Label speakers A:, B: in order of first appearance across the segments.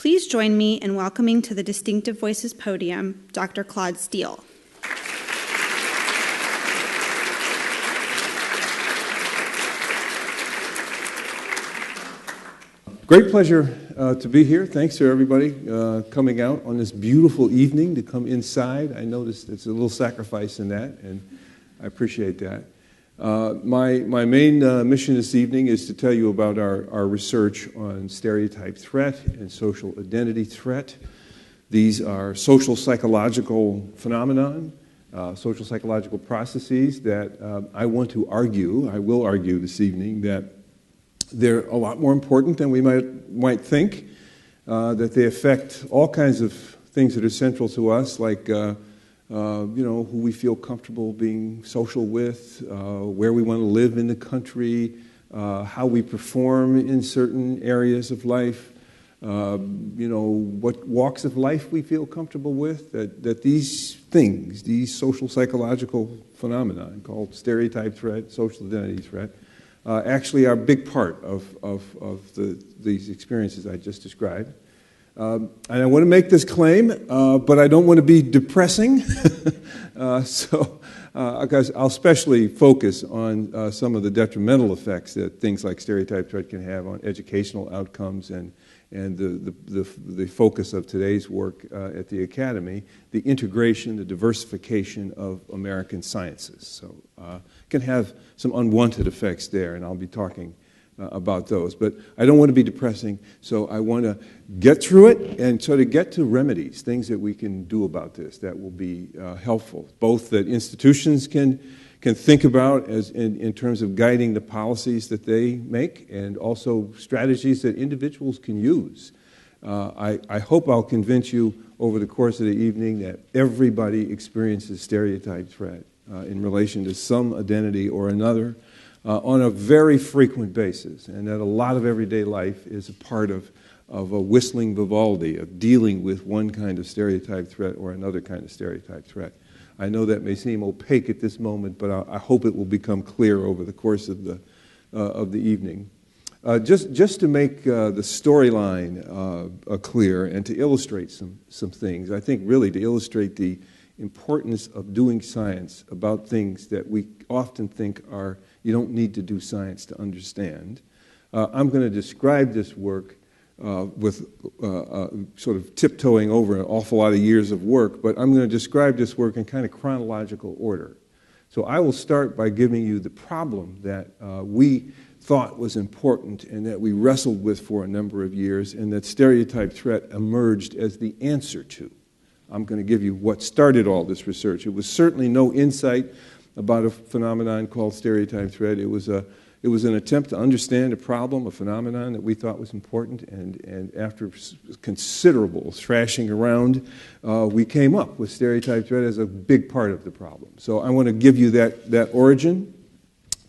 A: Please join me in welcoming to the Distinctive Voices podium, Dr. Claude Steele.
B: Great pleasure to be here. Thanks to everybody coming out on this beautiful evening to come inside. I noticed it's a little sacrifice in that, and I appreciate that. My main mission this evening is to tell you about our research on stereotype threat and social identity threat. These are social psychological phenomenon, social psychological processes that I will argue this evening that they're a lot more important than we might think, that they affect all kinds of things that are central to us, like who we feel comfortable being social with, where we want to live in the country, how we perform in certain areas of life, what walks of life we feel comfortable with, that these things, these social psychological phenomena called stereotype threat, social identity threat, actually are a big part of these experiences I just described. And I want to make this claim, but I don't want to be depressing, because I'll especially focus on some of the detrimental effects that things like stereotype threat can have on educational outcomes and the focus of today's work at the Academy, the integration, the diversification of American sciences. So can have some unwanted effects there, and I'll be talking about those. But I don't want to be depressing, so I want to get through it and sort of get to remedies, things that we can do about this that will be helpful, both that institutions can think about as in terms of guiding the policies that they make, and also strategies that individuals can use. I hope I'll convince you over the course of the evening that everybody experiences stereotype threat in relation to some identity or another on a very frequent basis, and that a lot of everyday life is a part of a whistling Vivaldi, of dealing with one kind of stereotype threat or another kind of stereotype threat. I know that may seem opaque at this moment, but I hope it will become clear over the course of the evening. Just to make the storyline clear and to illustrate some things, I think really to illustrate the importance of doing science about things that we often think you don't need to do science to understand. I'm going to describe this work with sort of tiptoeing over an awful lot of years of work, but I'm going to describe this work in kind of chronological order. So I will start by giving you the problem that we thought was important and that we wrestled with for a number of years, and that stereotype threat emerged as the answer to. I'm going to give you what started all this research. It was certainly no insight about a phenomenon called stereotype threat. It was an attempt to understand a problem, a phenomenon that we thought was important, and after considerable thrashing around, we came up with stereotype threat as a big part of the problem. So I want to give you that origin.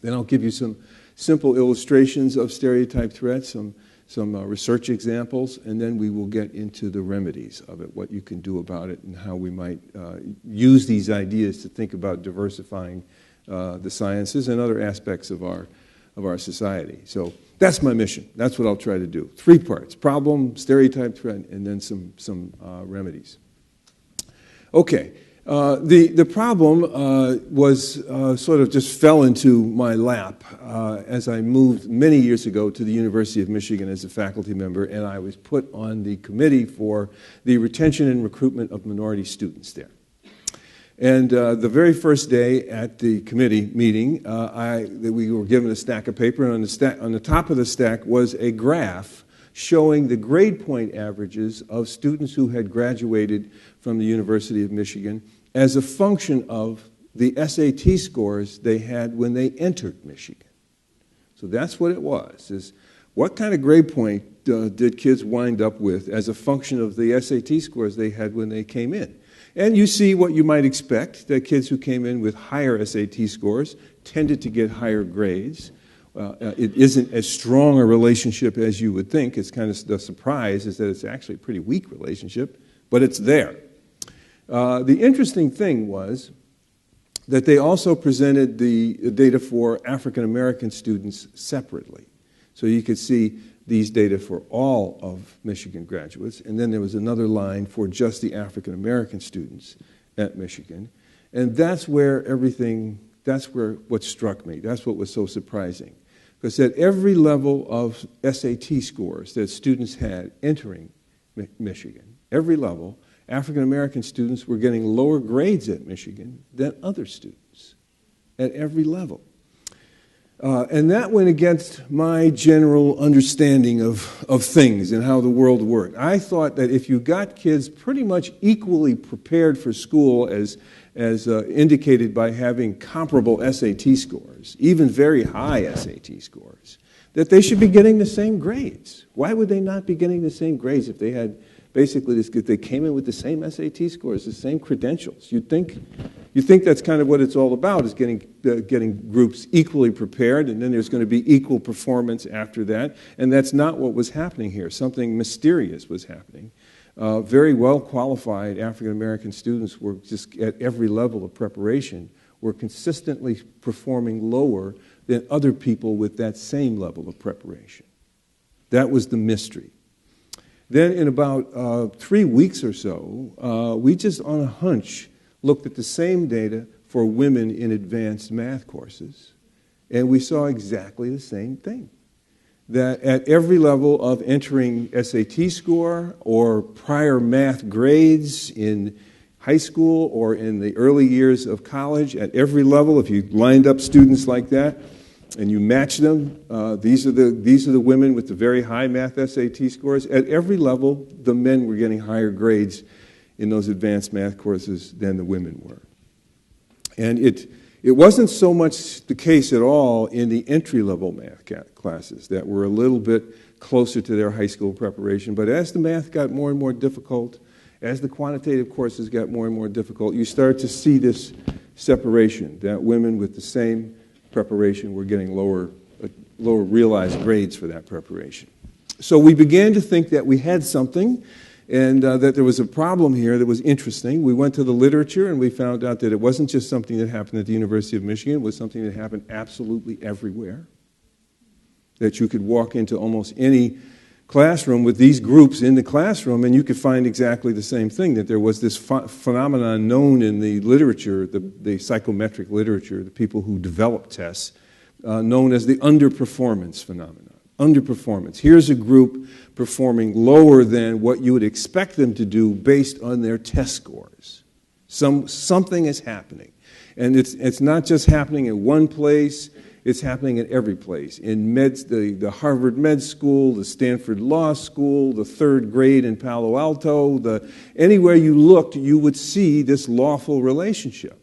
B: Then I'll give you some simple illustrations of stereotype threat, some research examples, and then we will get into the remedies of it, what you can do about it, and how we might use these ideas to think about diversifying the sciences and other aspects of our society. So that's my mission. That's what I'll try to do. 3 parts: problem, stereotype threat, and then some remedies. Okay. The problem was sort of just fell into my lap as I moved many years ago to the University of Michigan as a faculty member, and I was put on the committee for the retention and recruitment of minority students there. And the very first day at the committee meeting, we were given a stack of paper, and on the top of the stack was a graph showing the grade point averages of students who had graduated from the University of Michigan as a function of the SAT scores they had when they entered Michigan. So that's what it was, is what kind of grade point did kids wind up with as a function of the SAT scores they had when they came in? And you see what you might expect, that kids who came in with higher SAT scores tended to get higher grades. It isn't as strong a relationship as you would think. It's kind of the surprise is that it's actually a pretty weak relationship, but it's there. The interesting thing was that they also presented the data for African American students separately. So you could see these data for all of Michigan graduates, and then there was another line for just the African American students at Michigan. And that's where what struck me. That's what was so surprising. Because at every level of SAT scores that students had entering Michigan, every level, African American students were getting lower grades at Michigan than other students at every level. And that went against my general understanding of things and how the world worked. I thought that if you got kids pretty much equally prepared for school as indicated by having comparable SAT scores, even very high SAT scores, that they should be getting the same grades. Why would they not be getting the same grades if they had basically if they came in with the same SAT scores, the same credentials? You think that's kind of what it's all about, is getting groups equally prepared, and then there's going to be equal performance after that. And that's not what was happening here. Something mysterious was happening. Very well qualified African American students were just at every level of preparation were consistently performing lower than other people with that same level of preparation. That was the mystery. Then in about 3 weeks or so, we just on a hunch looked at the same data for women in advanced math courses, and we saw exactly the same thing. That at every level of entering SAT score or prior math grades in high school or in the early years of college, at every level, if you lined up students like that and you match them, these are the women with the very high math SAT scores. At every level, the men were getting higher grades in those advanced math courses than the women were. And it wasn't so much the case at all in the entry-level math classes that were a little bit closer to their high school preparation. But as the math got more and more difficult, as the quantitative courses got more and more difficult, you start to see this separation, that women with the same preparation were getting lower realized grades for that preparation. So we began to think that we had something, and that there was a problem here that was interesting. We went to the literature and we found out that it wasn't just something that happened at the University of Michigan, it was something that happened absolutely everywhere. That you could walk into almost any classroom with these groups in the classroom and you could find exactly the same thing, that there was this phenomenon known in the literature, the psychometric literature, the people who develop tests, known as the underperformance phenomenon. Underperformance. Here's a group performing lower than what you would expect them to do based on their test scores. Something is happening. And it's not just happening in one place, it's happening in every place. In the Harvard Med School, the Stanford Law School, the third grade in Palo Alto, anywhere you looked, you would see this lawful relationship.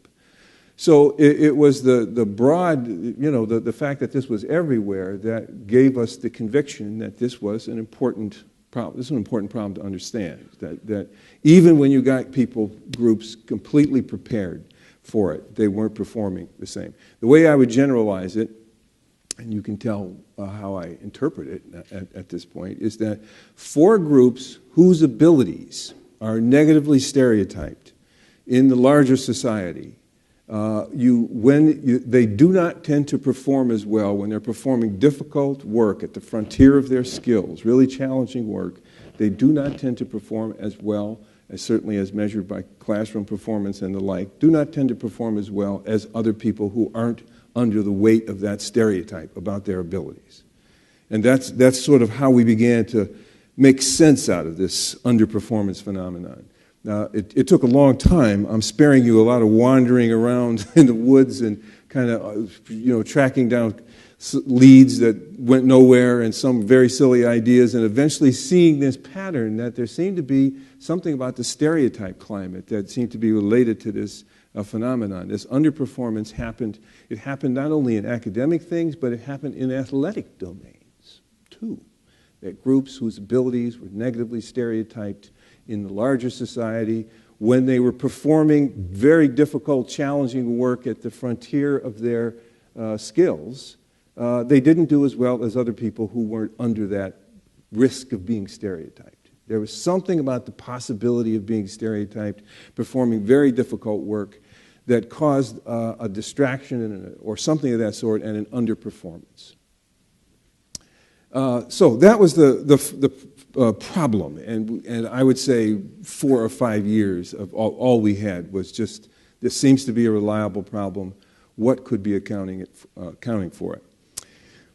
B: So it was the broad, the fact that this was everywhere that gave us the conviction that this was an important problem. This is an important problem to understand, that even when you got groups completely prepared for it, they weren't performing the same. The way I would generalize it, and you can tell how I interpret it at this point, is that for groups whose abilities are negatively stereotyped in the larger society, they do not tend to perform as well when they're performing difficult work at the frontier of their skills, really challenging work. They do not tend to perform as well, as certainly as measured by classroom performance and the like, do not tend to perform as well as other people who aren't under the weight of that stereotype about their abilities. And that's sort of how we began to make sense out of this underperformance phenomenon. Now, it took a long time. I'm sparing you a lot of wandering around in the woods and kind of, tracking down leads that went nowhere and some very silly ideas, and eventually seeing this pattern that there seemed to be something about the stereotype climate that seemed to be related to this phenomenon. This underperformance happened. It happened not only in academic things, but it happened in athletic domains, too. That groups whose abilities were negatively stereotyped in the larger society, when they were performing very difficult, challenging work at the frontier of their skills, they didn't do as well as other people who weren't under that risk of being stereotyped. There was something about the possibility of being stereotyped, performing very difficult work, that caused a distraction or something of that sort and an underperformance. So that was the problem, and I would say 4 or 5 years of all we had was just, this seems to be a reliable problem. What could be accounting for it?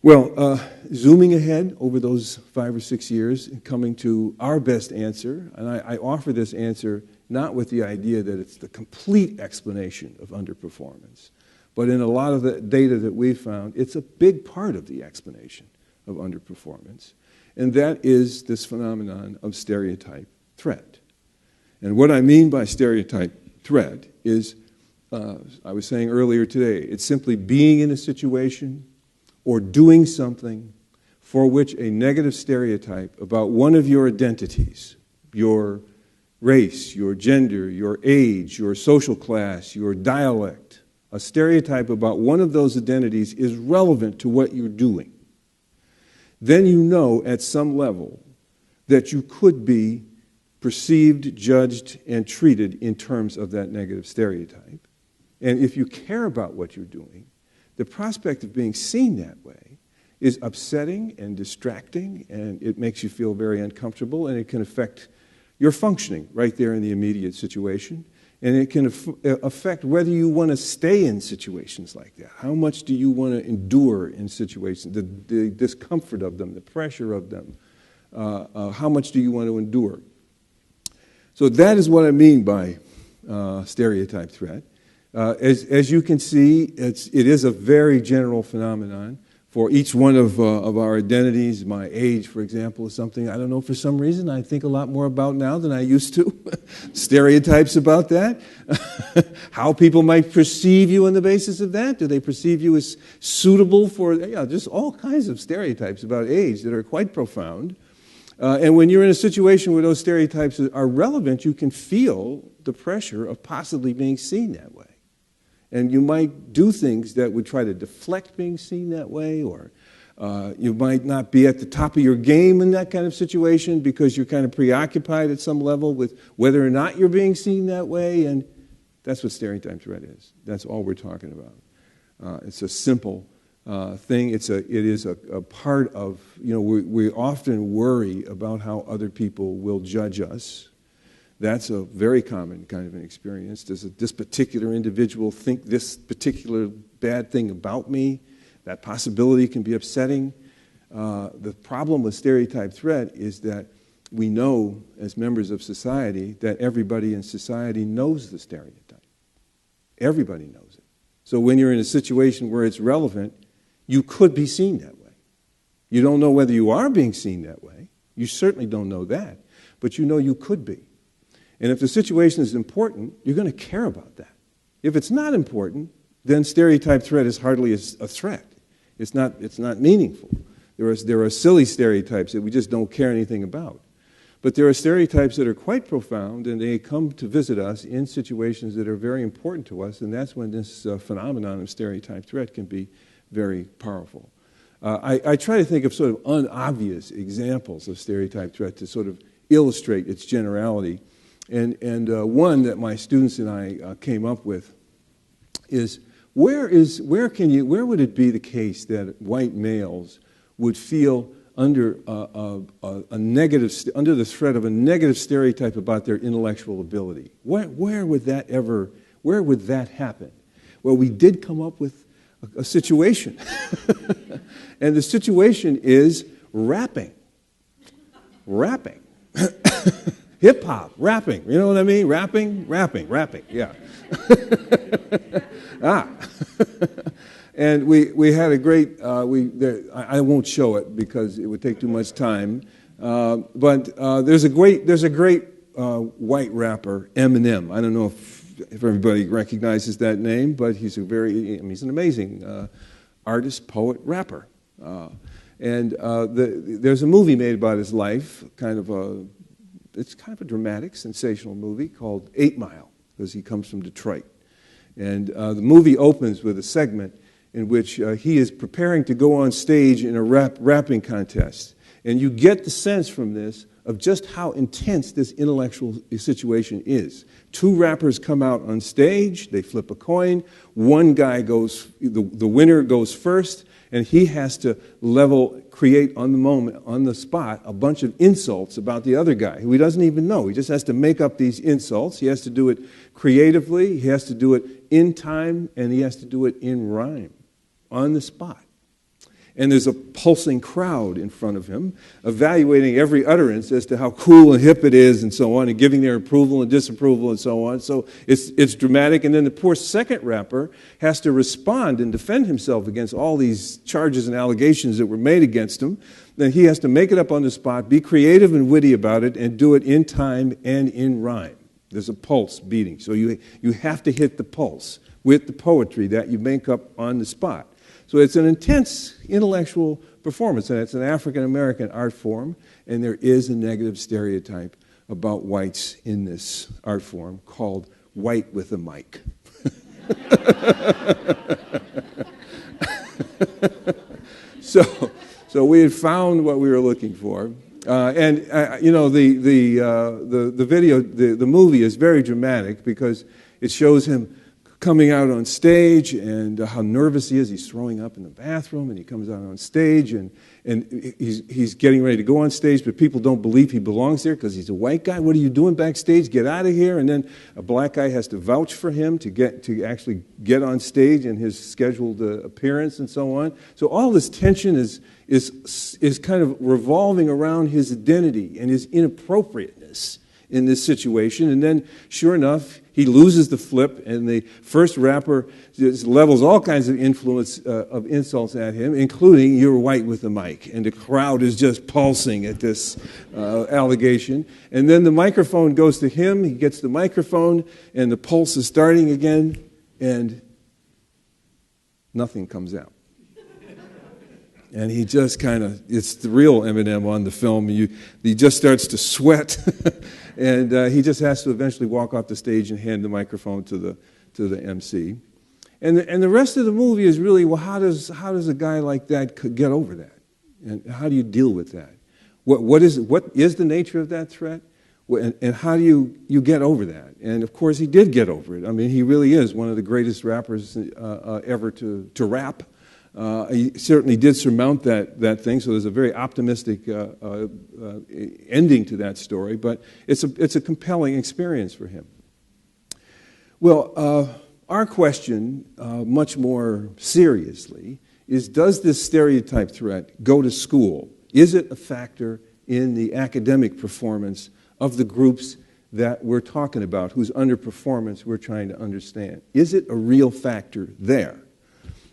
B: Well, zooming ahead over those 5 or 6 years and coming to our best answer, and I offer this answer not with the idea that it's the complete explanation of underperformance, but in a lot of the data that we've found, it's a big part of the explanation of underperformance, and that is this phenomenon of stereotype threat. And what I mean by stereotype threat is, I was saying earlier today, it's simply being in a situation or doing something for which a negative stereotype about one of your identities, your race, your gender, your age, your social class, your dialect, a stereotype about one of those identities is relevant to what you're doing, then you know at some level that you could be perceived, judged, and treated in terms of that negative stereotype. And if you care about what you're doing, the prospect of being seen that way is upsetting and distracting, and it makes you feel very uncomfortable, and it can affect your functioning right there in the immediate situation. And it can affect whether you want to stay in situations like that. How much do you want to endure in situations, the discomfort of them, the pressure of them? How much do you want to endure? So that is what I mean by stereotype threat. As you can see, it is a very general phenomenon. For each one of our identities, my age, for example, is something, I don't know, for some reason, I think a lot more about now than I used to. Stereotypes about that. How people might perceive you on the basis of that. Do they perceive you as suitable for, just all kinds of stereotypes about age that are quite profound. And when you're in a situation where those stereotypes are relevant, you can feel the pressure of possibly being seen that way. And you might do things that would try to deflect being seen that way, or you might not be at the top of your game in that kind of situation because you're kind of preoccupied at some level with whether or not you're being seen that way, and that's what stereotype threat is. That's all we're talking about. It's a simple thing. It is a part of, we often worry about how other people will judge us. That's a very common kind of an experience. Does this particular individual think this particular bad thing about me? That possibility can be upsetting. The problem with stereotype threat is that we know, as members of society, that everybody in society knows the stereotype. Everybody knows it. So when you're in a situation where it's relevant, you could be seen that way. You don't know whether you are being seen that way. You certainly don't know that. But you know you could be. And if the situation is important, you're going to care about that. If it's not important, then stereotype threat is hardly a threat. It's not meaningful. There are silly stereotypes that we just don't care anything about. But there are stereotypes that are quite profound, and they come to visit us in situations that are very important to us, and that's when this phenomenon of stereotype threat can be very powerful. I try to think of sort of unobvious examples of stereotype threat to sort of illustrate its generality. And one that my students and I came up with is where would it be the case that white males would feel under the threat of a negative stereotype about their intellectual ability? Where would that happen? Well, we did come up with a situation, and the situation is rapping. Hip-hop, rapping, you know what I mean? Rapping, yeah. And we had a great, I won't show it because it would take too much time, but there's a great white rapper, Eminem. I don't know if everybody recognizes that name, but he's an amazing artist, poet, rapper. And there's a movie made about his life, it's kind of a dramatic, sensational movie called 8 Mile, because he comes from Detroit. And the movie opens with a segment in which he is preparing to go on stage in a rapping contest. And you get the sense from this of just how intense this intellectual situation is. 2 rappers come out on stage, they flip a coin, one guy goes, the winner goes first, And he has to create on the moment, on the spot, a bunch of insults about the other guy who he doesn't even know. He just has to make up these insults. He has to do it creatively, he has to do it in time, and he has to do it in rhyme, on the spot. And there's a pulsing crowd in front of him, evaluating every utterance as to how cool and hip it is and so on, and giving their approval and disapproval and so on. So it's dramatic. And then the poor second rapper has to respond and defend himself against all these charges and allegations that were made against him. Then he has to make it up on the spot, be creative and witty about it, and do it in time and in rhyme. There's a pulse beating. So you have to hit the pulse with the poetry that you make up on the spot. So it's an intense intellectual performance, and it's an African-American art form, and there is a negative stereotype about whites in this art form called white with a mic. So we had found what we were looking for. You know, the video, the movie is very dramatic because it shows him coming out on stage and how nervous he is. He's throwing up in the bathroom, and he comes out on stage, and he's getting ready to go on stage, but people don't believe he belongs there because he's a white guy. What are you doing backstage? Get out of here. And then a black guy has to vouch for him to actually get on stage in his scheduled appearance and so on. So all this tension is kind of revolving around his identity and his inappropriateness in this situation. And then, sure enough, he loses the flip, and the first rapper just levels all kinds of insults at him, including "you're white with a mic," and the crowd is just pulsing at this allegation. And then the microphone goes to him. He gets the microphone, and the pulse is starting again, and nothing comes out. And he just kind of, it's the real Eminem on the film. He just starts to sweat, and he just has to eventually walk off the stage and hand the microphone to the MC. And the rest of the movie is really, well, how does a guy like that get over that? And how do you deal with that? What is the nature of that threat? And how do you get over that? And of course, he did get over it. I mean, he really is one of the greatest rappers ever to rap. He certainly did surmount that thing, so there's a very optimistic ending to that story, but it's a compelling experience for him. Well, our question, much more seriously, is does this stereotype threat go to school? Is it a factor in the academic performance of the groups that we're talking about, whose underperformance we're trying to understand? Is it a real factor there?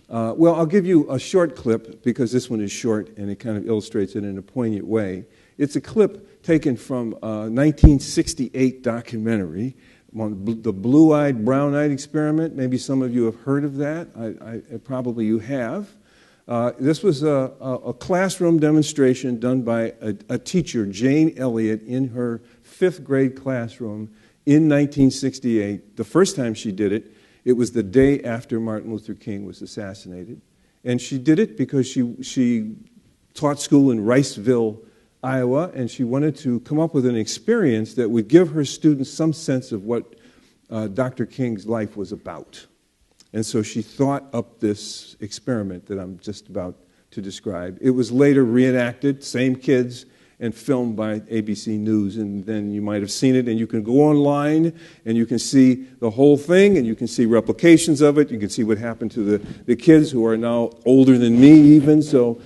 B: Well, I'll give you a short clip because this one is short and it kind of illustrates it in a poignant way. It's a clip taken from a 1968 documentary on the blue-eyed, brown-eyed experiment. Maybe some of you have heard of that. Probably you have. This was a classroom demonstration done by a teacher, Jane Elliott, in her 5th grade classroom in 1968. The first time she did it, it was the day after Martin Luther King was assassinated. And she did it because she taught school in Riceville, Iowa, and she wanted to come up with an experience that would give her students some sense of what Dr. King's life was about. And so she thought up this experiment that I'm just about to describe. It was later reenacted, same kids, and filmed by ABC News, and then you might have seen it, and you can go online, and you can see the whole thing, and you can see replications of it. You can see what happened to the kids who are now older than me even, so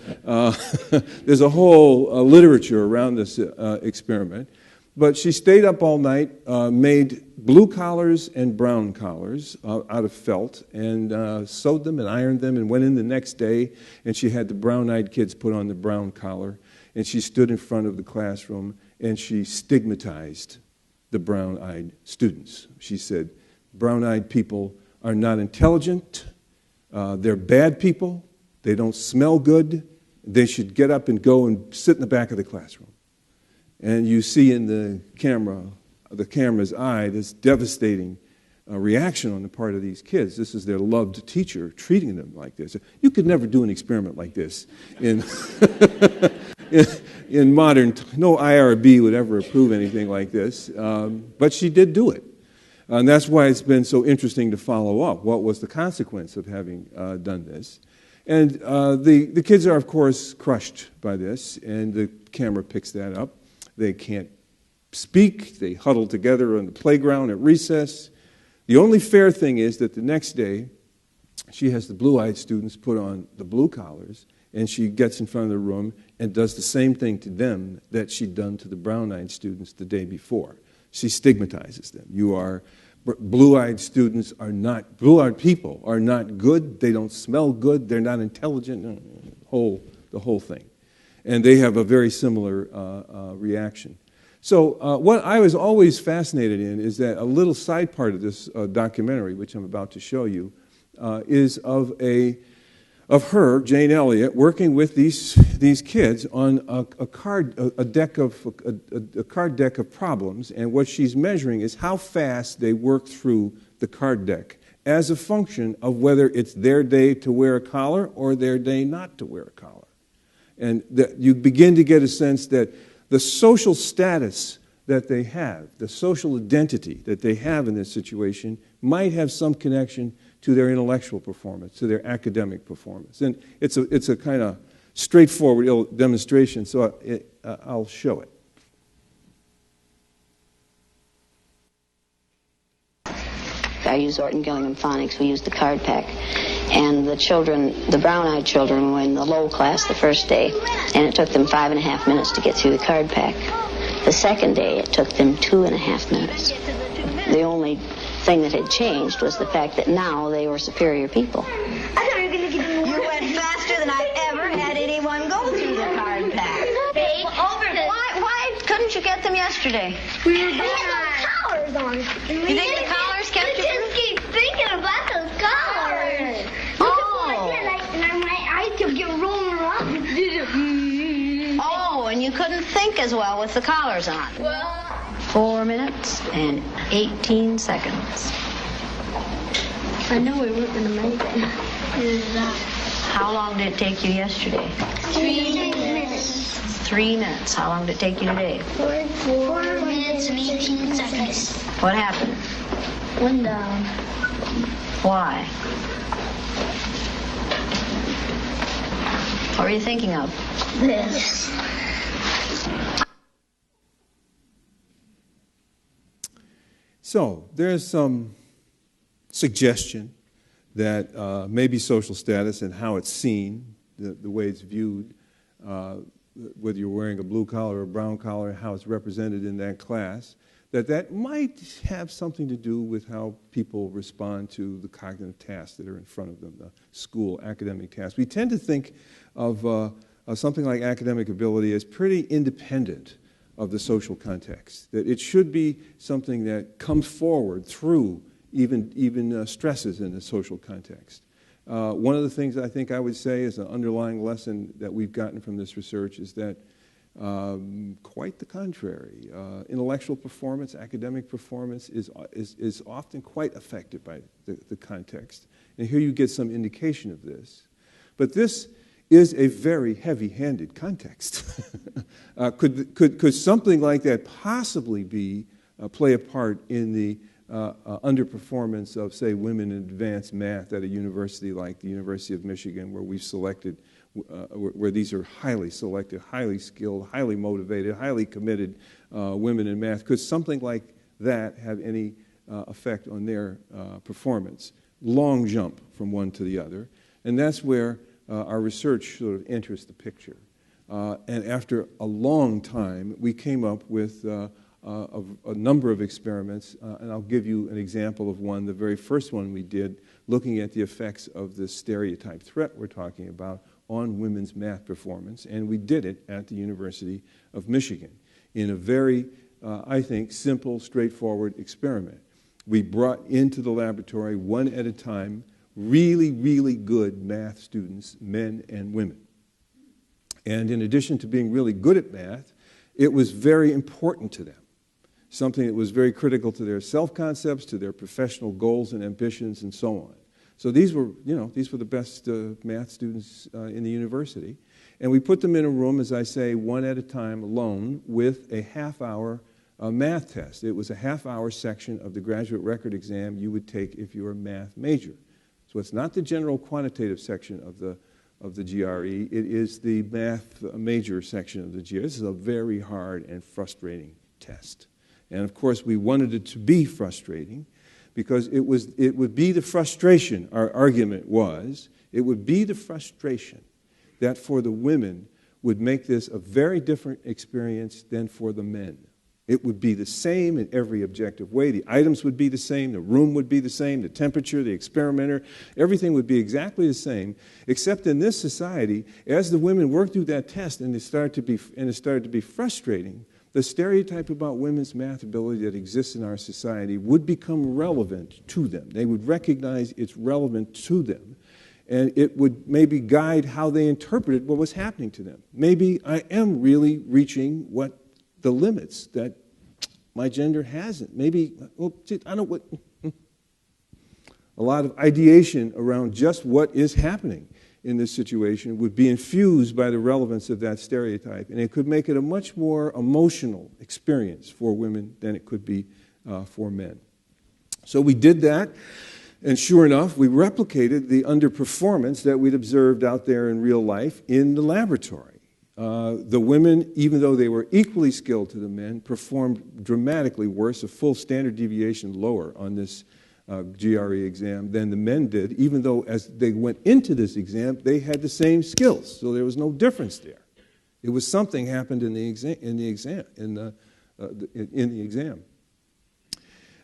B: there's a whole literature around this experiment. But she stayed up all night, made blue collars and brown collars out of felt, and sewed them and ironed them, and went in the next day, and she had the brown-eyed kids put on the brown collar. And she stood in front of the classroom, and she stigmatized the brown-eyed students. She said, brown-eyed people are not intelligent, they're bad people, they don't smell good, they should get up and go and sit in the back of the classroom. And you see in the camera's eye, this devastating reaction on the part of these kids. This is their loved teacher treating them like this. You could never do an experiment like this in in modern, no IRB would ever approve anything like this, but she did do it. And that's why it's been so interesting to follow up. What was the consequence of having done this? And the kids are, of course, crushed by this, and the camera picks that up. They can't speak. They huddle together on the playground at recess. The only fair thing is that the next day, she has the blue-eyed students put on the blue collars, and she gets in front of the room and does the same thing to them that she'd done to the brown-eyed students the day before. She stigmatizes them. Blue-eyed students are not, blue-eyed people are not good. They don't smell good. They're not intelligent. The whole thing. And they have a very similar reaction. So what I was always fascinated in is that a little side part of this documentary, which I'm about to show you, is of her, Jane Elliott, working with these kids on a card deck of problems, and what she's measuring is how fast they work through the card deck as a function of whether it's their day to wear a collar or their day not to wear a collar. And you begin to get a sense that the social status that they have, the social identity that they have in this situation, might have some connection to their intellectual performance, to their academic performance. And it's a kind of straightforward demonstration, so I'll show it.
C: I use Orton Gillingham Phonics. We use the card pack. And the children, the brown-eyed children, were in the low class the first day, and it took them 5.5 minutes to get through the card pack. The second day, it took them 2.5 minutes. The only thing that had changed was the fact that now they were superior people.
D: You went faster than I've ever had anyone go through the card pack. Why couldn't you get them yesterday?
E: We had those collars on.
D: You think the collars kept you?
E: I just keep thinking about those collars. And my eyes kept getting rolling around.
D: Oh, and you couldn't think as well with the collars on.
E: Well,
C: 4 minutes and 18 seconds.
E: I know we weren't going to make it.
C: How long did it take you yesterday?
E: 3 minutes.
C: 3 minutes. How long did it take you today?
E: 4 minutes and 18 seconds.
C: What happened?
E: One down.
C: Why? What were you thinking of?
E: This.
B: So there's some suggestion that maybe social status and how it's seen, the way it's viewed, whether you're wearing a blue collar or a brown collar, how it's represented in that class, that might have something to do with how people respond to the cognitive tasks that are in front of them, the school academic tasks. We tend to think of something like academic ability as pretty independent of the social context, that it should be something that comes forward through even stresses in the social context. One of the things I think I would say is an underlying lesson that we've gotten from this research is that quite the contrary. Intellectual performance, academic performance is often quite affected by the context. And here you get some indication of this. But this is a very heavy-handed context. Could something like that possibly play a part in the underperformance of, say, women in advanced math at a university like the University of Michigan, where we've selected, where these are highly selected, highly skilled, highly motivated, highly committed women in math? Could something like that have any effect on their performance? Long jump from one to the other. And that's where our research sort of enters the picture. And after a long time, we came up with a number of experiments, and I'll give you an example of one, the very first one we did, looking at the effects of the stereotype threat we're talking about on women's math performance, and we did it at the University of Michigan in a very, I think, simple, straightforward experiment. We brought into the laboratory, one at a time, really, really good math students, men and women. And in addition to being really good at math, it was very important to them, something that was very critical to their self-concepts, to their professional goals and ambitions, and so on. So these were the best math students in the university. And we put them in a room, as I say, one at a time, alone, with a half-hour math test. It was a half-hour section of the graduate record exam you would take if you were a math major. So it's not the general quantitative section of the of the GRE. It is the math major section of the GRE. This is a very hard and frustrating test. And of course, we wanted it to be frustrating because it would be the frustration, our argument was, it would be the frustration that for the women would make this a very different experience than for the men. It would be the same in every objective way. The items would be the same, the room would be the same, the temperature, the experimenter, everything would be exactly the same, except in this society, as the women worked through that test and it started to be frustrating, the stereotype about women's math ability that exists in our society would become relevant to them. They would recognize it's relevant to them. And it would maybe guide how they interpreted what was happening to them. Maybe I am really reaching what the limits that my gender hasn't. Maybe, well, I don't what. A lot of ideation around just what is happening in this situation would be infused by the relevance of that stereotype, and it could make it a much more emotional experience for women than it could be for men. So we did that, and sure enough, we replicated the underperformance that we'd observed out there in real life in the laboratory. The women, even though they were equally skilled to the men, performed dramatically worse, a full standard deviation lower on this GRE exam than the men did, even though as they went into this exam, they had the same skills. So there was no difference there. It was something happened in the exam.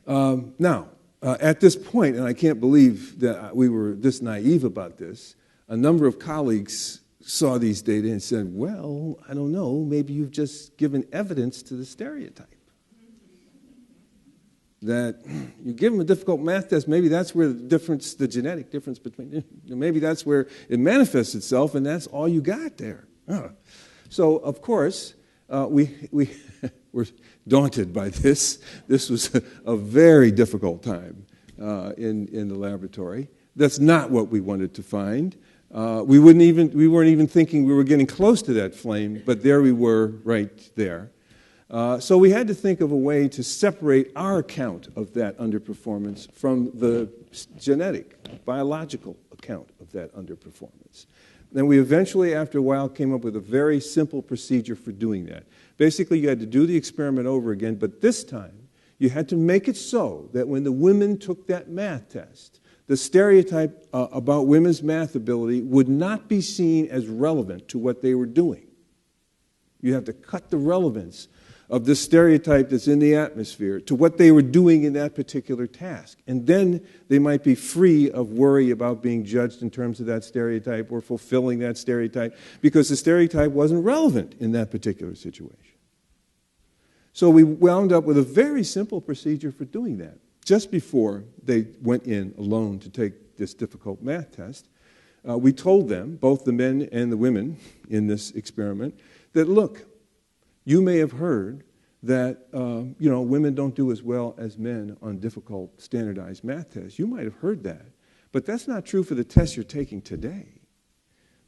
B: Now, at this point, and I can't believe that we were this naive about this, a number of colleagues saw these data and said, well, I don't know, maybe you've just given evidence to the stereotype. That you give them a difficult math test, maybe that's where the difference, the genetic difference between, maybe that's where it manifests itself, and that's all you got there. So, of course, we were daunted by this. This was a very difficult time in the laboratory. That's not what we wanted to find. We weren't even thinking we were getting close to that flame, but there we were right there. So we had to think of a way to separate our account of that underperformance from the genetic, biological account of that underperformance. Then we eventually, after a while, came up with a very simple procedure for doing that. Basically, you had to do the experiment over again, but this time, you had to make it so that when the women took that math test, the stereotype about women's math ability would not be seen as relevant to what they were doing. You have to cut the relevance of this stereotype that's in the atmosphere to what they were doing in that particular task. And then they might be free of worry about being judged in terms of that stereotype or fulfilling that stereotype because the stereotype wasn't relevant in that particular situation. So we wound up with a very simple procedure for doing that. Just before they went in alone to take this difficult math test, we told them, both the men and the women in this experiment, that look, you may have heard that women don't do as well as men on difficult standardized math tests. You might have heard that, but that's not true for the test you're taking today.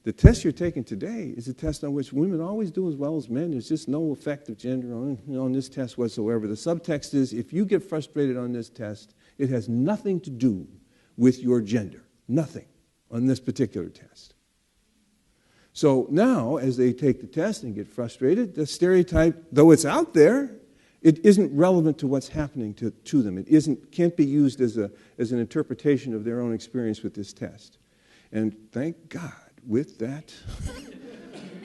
B: The test you're taking today is a test on which women always do as well as men. There's just no effect of gender on this test whatsoever. The subtext is, if you get frustrated on this test, it has nothing to do with your gender. Nothing on this particular test. So now, as they take the test and get frustrated, the stereotype, though it's out there, it isn't relevant to what's happening to them. It can't be used as an interpretation of their own experience with this test. And thank God, with that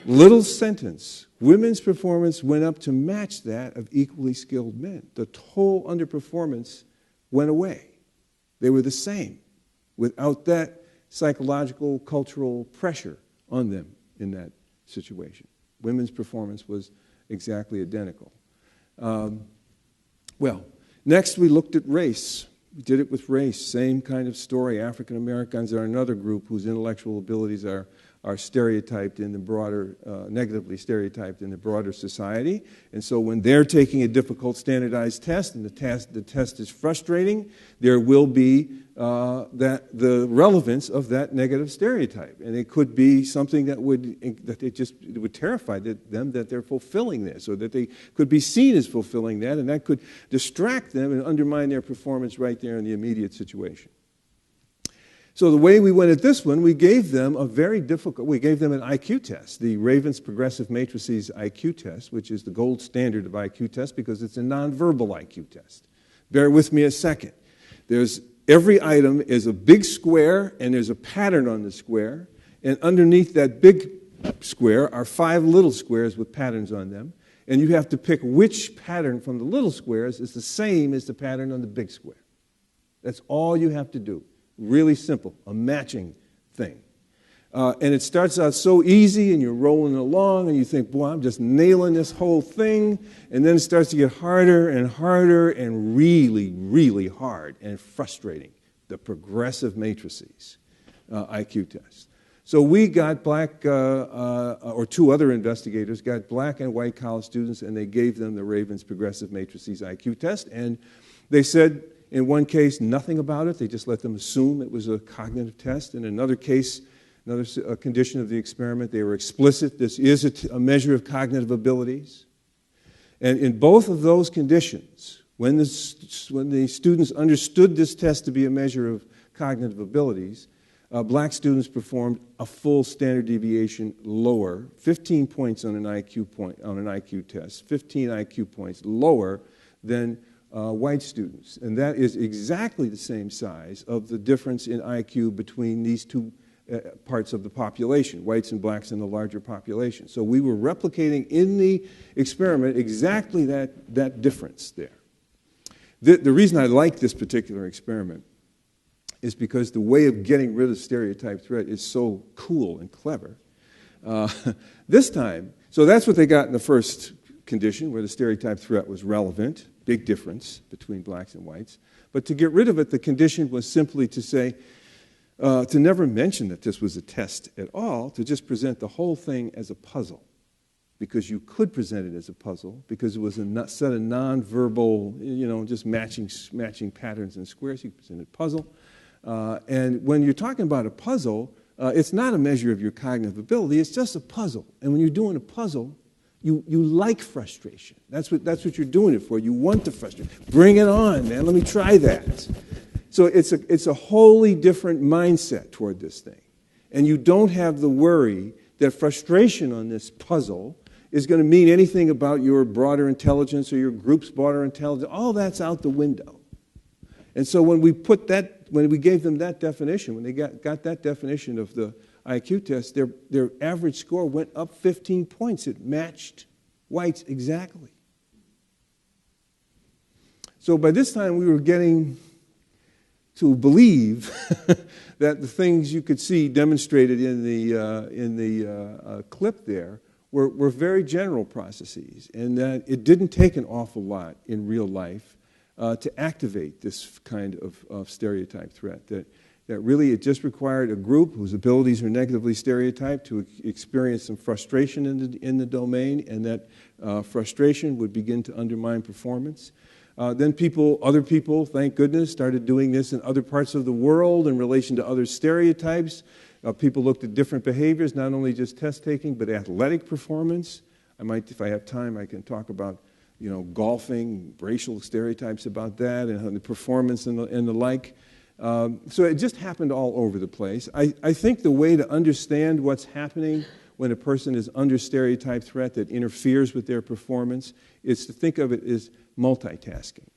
B: little sentence, women's performance went up to match that of equally skilled men. The whole underperformance went away. They were the same without that psychological, cultural pressure on them in that situation. Women's performance was exactly identical. Next we looked at race. We did it with race, same kind of story. African Americans are another group whose intellectual abilities are stereotyped in the broader, negatively stereotyped in the broader society. And so when they're taking a difficult standardized test and the test is frustrating, there will be the relevance of that negative stereotype. And it could be something that it would terrify them that they're fulfilling this, or that they could be seen as fulfilling that, and that could distract them and undermine their performance right there in the immediate situation. So the way we went at this one, we gave them an IQ test, the Raven's Progressive Matrices IQ test, which is the gold standard of IQ test because it's a nonverbal IQ test. Bear with me a second. Every item is a big square, and there's a pattern on the square, and underneath that big square are 5 little squares with patterns on them, and you have to pick which pattern from the little squares is the same as the pattern on the big square. That's all you have to do. Really simple, a matching thing. And it starts out so easy, and you're rolling along, and you think, boy, I'm just nailing this whole thing. And then it starts to get harder and harder and really, really hard and frustrating, the progressive matrices IQ test. So we got or 2 other investigators got black and white college students, and they gave them the Raven's Progressive Matrices IQ test. And they said, in one case, nothing about it. They just let them assume it was a cognitive test. In another case, another condition of the experiment, they were explicit. This is a measure of cognitive abilities. And in both of those conditions, when the students understood this test to be a measure of cognitive abilities, black students performed a full standard deviation lower, 15 points on an IQ test, 15 IQ points lower than white students. And that is exactly the same size of the difference in IQ between these 2 parts of the population, whites and blacks in the larger population. So we were replicating in the experiment exactly that difference there. The reason I like this particular experiment is because the way of getting rid of stereotype threat is so cool and clever. This time, so that's what they got in the first condition, where the stereotype threat was relevant. Big difference between blacks and whites. But to get rid of it, the condition was simply to say, to never mention that this was a test at all, to just present the whole thing as a puzzle. Because you could present it as a puzzle, because it was a set of nonverbal, just matching patterns and squares. You could present it as a puzzle. And when you're talking about a puzzle, it's not a measure of your cognitive ability, it's just a puzzle. And when you're doing a puzzle, you like frustration. That's what you're doing it for. You want the frustration. Bring it on, man. Let me try that. So it's a wholly different mindset toward this thing. And you don't have the worry that frustration on this puzzle is going to mean anything about your broader intelligence or your group's broader intelligence. All that's out the window. And so when we gave them that definition, when they got that definition of the IQ test, their average score went up 15 points. It matched whites exactly. So by this time, we were getting to believe that the things you could see demonstrated in the clip there were very general processes, and that it didn't take an awful lot in real life to activate this kind of stereotype threat. That really it just required a group whose abilities are negatively stereotyped to experience some frustration in the domain, and that frustration would begin to undermine performance. Then other people, thank goodness, started doing this in other parts of the world in relation to other stereotypes. People looked at different behaviors, not only just test taking, but athletic performance. If I have time, I can talk about golfing, racial stereotypes about that, and the performance and the like. So it just happened all over the place. I think the way to understand what's happening when a person is under stereotype threat that interferes with their performance is to think of it as multitasking.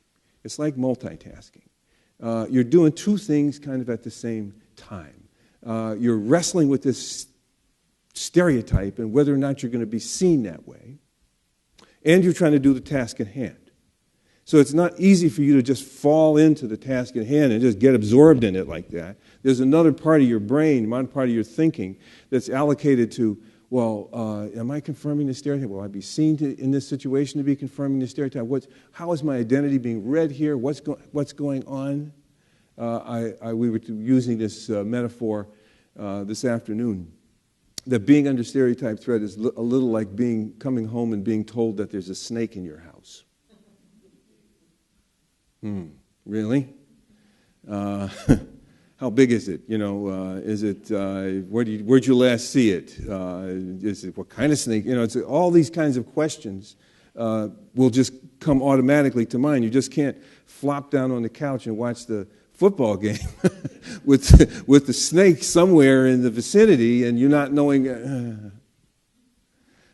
B: It's like multitasking. You're doing 2 things kind of at the same time. You're wrestling with this stereotype and whether or not you're going to be seen that way, and you're trying to do the task at hand. So it's not easy for you to just fall into the task at hand and just get absorbed in it like that. There's another part of your brain, one part of your thinking that's allocated to, am I confirming the stereotype? Will I be seen in this situation to be confirming the stereotype? How is my identity being read here? What's going on? We were using this metaphor this afternoon, that being under stereotype threat is a little like coming home and being told that there's a snake in your house. Really? How big is it? Is it? Where'd you last see it? Is it what kind of snake? It's all these kinds of questions will just come automatically to mind. You just can't flop down on the couch and watch the football game with the snake somewhere in the vicinity, and you're not knowing.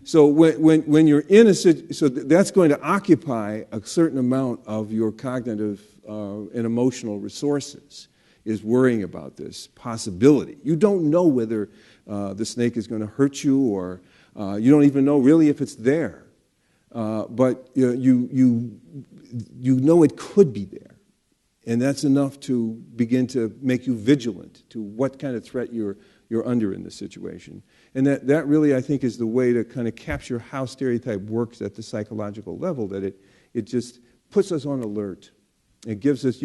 B: So when you're in a situation, so that's going to occupy a certain amount of your cognitive and emotional resources, is worrying about this possibility. You don't know whether the snake is going to hurt you, or you don't even know really if it's there. But you know it could be there. And that's enough to begin to make you vigilant to what kind of threat you're under in this situation. And that really, I think, is the way to kind of capture how stereotype works at the psychological level, that it just puts us on alert. It gives us,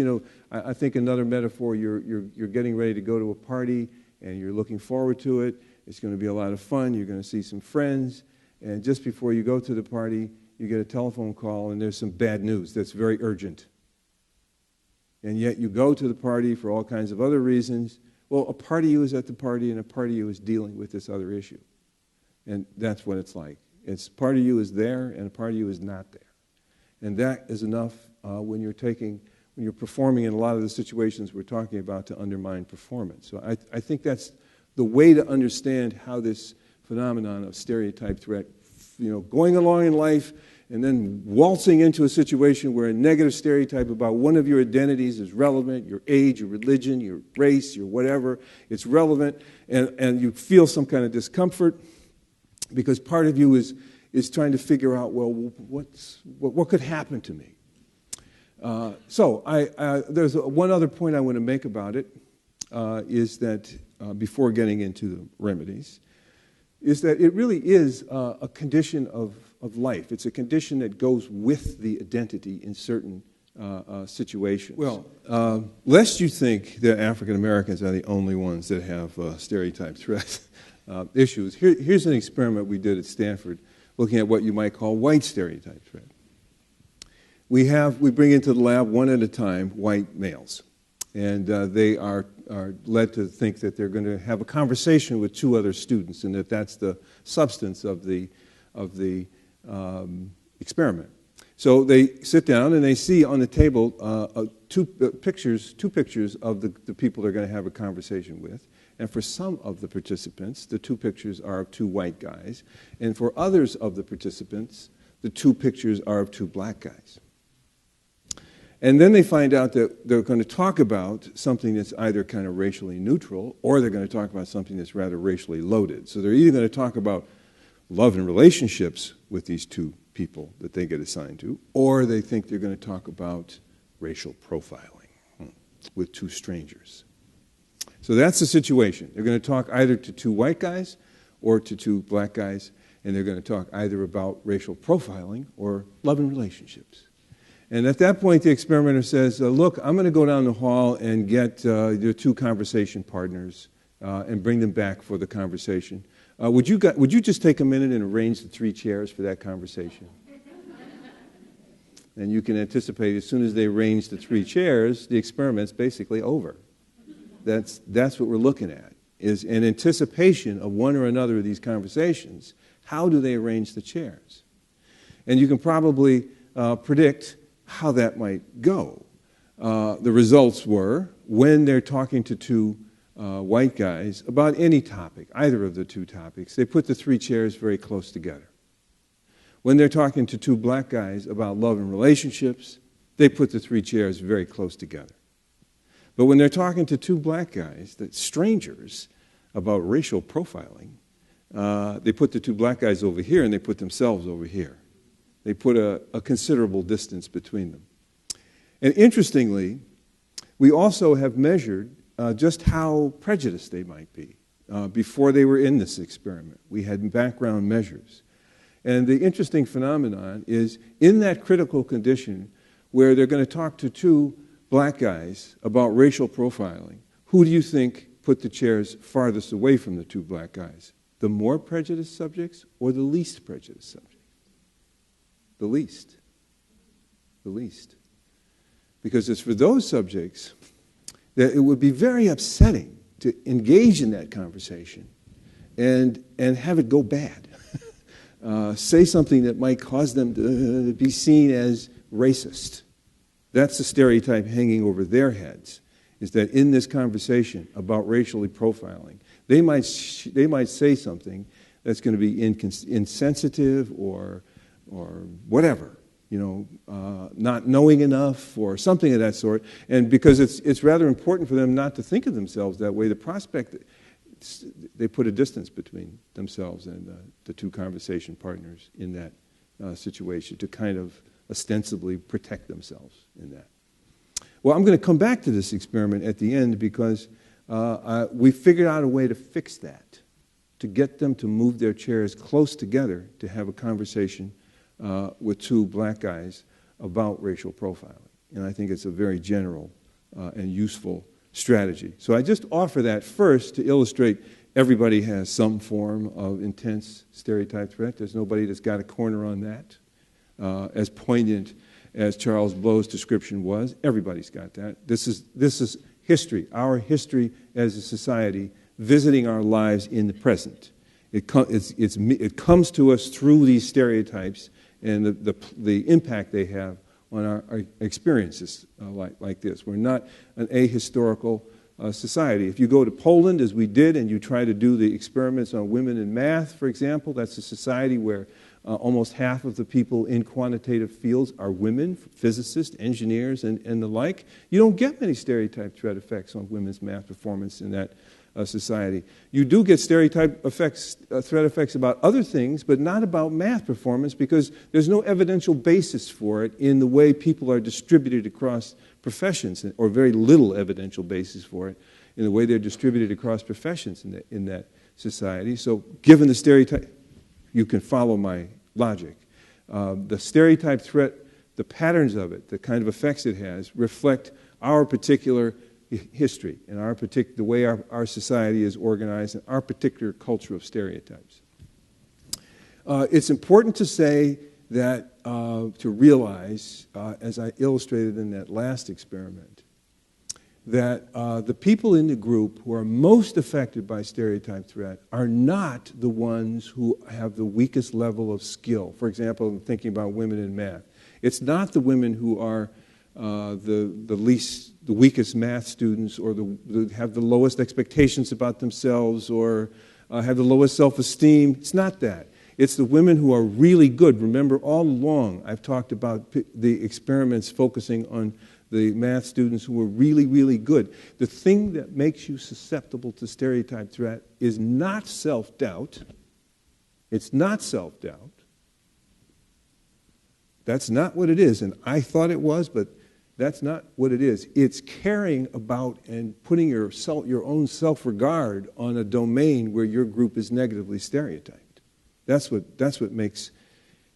B: I think another metaphor, you're getting ready to go to a party, and you're looking forward to it. It's going to be a lot of fun. You're going to see some friends. And just before you go to the party, you get a telephone call, and there's some bad news that's very urgent. And yet you go to the party for all kinds of other reasons. Well, a part of you is at the party, and a part of you is dealing with this other issue. And that's what it's like. It's part of you is there, and a part of you is not there. And that is enough when you're performing in a lot of the situations we're talking about to undermine performance. So I think that's the way to understand how this phenomenon of stereotype threat, going along in life and then waltzing into a situation where a negative stereotype about one of your identities is relevant, your age, your religion, your race, your whatever, it's relevant, and you feel some kind of discomfort because part of you is trying to figure out, well, what could happen to me? There's one other point I want to make about it, is that before getting into the remedies, is that it really is a condition of life. It's a condition that goes with the identity in certain situations. Well, lest you think that African Americans are the only ones that have stereotype threat issues, here's an experiment we did at Stanford looking at what you might call white stereotype threat. We bring into the lab one at a time white males, and they are led to think that they're going to have a conversation with two other students, and that's the substance of the experiment. So they sit down and they see on the table two pictures of the people they're going to have a conversation with. And for some of the participants, the two pictures are of two white guys, and for others of the participants, the two pictures are of two black guys. And then they find out that they're going to talk about something that's either kind of racially neutral, or they're going to talk about something that's rather racially loaded. So they're either going to talk about love and relationships with these two people that they get assigned to, or they think they're going to talk about racial profiling with two strangers. So that's the situation. They're going to talk either to two white guys or to two black guys, and they're going to talk either about racial profiling or love and relationships. And at that point, the experimenter says, look, I'm going to go down the hall and get your two conversation partners and bring them back for the conversation. Would you just take a minute and arrange the three chairs for that conversation? And you can anticipate as soon as they arrange the three chairs, the experiment's basically over. That's what we're looking at, is in anticipation of one or another of these conversations, how do they arrange the chairs? And you can probably predict how that might go. The results were, when they're talking to two white guys about any topic, either of the two topics, they put the three chairs very close together. When they're talking to two black guys about love and relationships, they put the three chairs very close together. But when they're talking to two black guys, strangers, about racial profiling, they put the two black guys over here and they put themselves over here. They put a considerable distance between them. And interestingly, we also have measured just how prejudiced they might be before they were in this experiment. We had background measures. And the interesting phenomenon is, in that critical condition where they're going to talk to two black guys about racial profiling, who do you think put the chairs farthest away from the two black guys? The more prejudiced subjects or the least prejudiced subjects? The least. The least. Because it's for those subjects that it would be very upsetting to engage in that conversation and have it go bad. Say something that might cause them to be seen as racist. That's the stereotype hanging over their heads. is that in this conversation about racially profiling, they might say something that's going to be insensitive or whatever, not knowing enough or something of that sort. And because it's rather important for them not to think of themselves that way, the prospect, they put a distance between themselves and the two conversation partners in that situation to kind of ostensibly protect themselves in that. Well, I'm going to come back to this experiment at the end because we figured out a way to fix that, to get them to move their chairs close together to have a conversation with two black guys about racial profiling. And I think it's a very general and useful strategy. So I just offer that first to illustrate everybody has some form of intense stereotype threat. There's nobody that's got a corner on that. As poignant as Charles Blow's description was, everybody's got that. This is history, our history as a society, visiting our lives in the present. It comes to us through these stereotypes and the impact they have on our experiences like this. We're not an ahistorical society. If you go to Poland, as we did, and you try to do the experiments on women in math, for example, that's a society where almost half of the people in quantitative fields are women, physicists, engineers, and the like. You don't get many stereotype threat effects on women's math performance in that society. You do get stereotype threat effects about other things, but not about math performance because there's no evidential basis for it in the way people are distributed across professions, or very little evidential basis for it in the way they're distributed across professions in that society. So given the stereotype, you can follow my logic. The stereotype threat, the patterns of it, the kind of effects it has, reflect our particular history and the way our society is organized and our particular culture of stereotypes. It's important to say that, to realize, as I illustrated in that last experiment, that the people in the group who are most affected by stereotype threat are not the ones who have the weakest level of skill. For example, I'm thinking about women in math. It's not the women who are the weakest math students or have the lowest expectations about themselves or have the lowest self-esteem. It's not that. It's the women who are really good. Remember, all along I've talked about the experiments focusing on the math students who were really, really good. The thing that makes you susceptible to stereotype threat is not self-doubt. It's not self-doubt. That's not what it is. And I thought it was, but that's not what it is. It's caring about and putting your own self-regard on a domain where your group is negatively stereotyped. That's what makes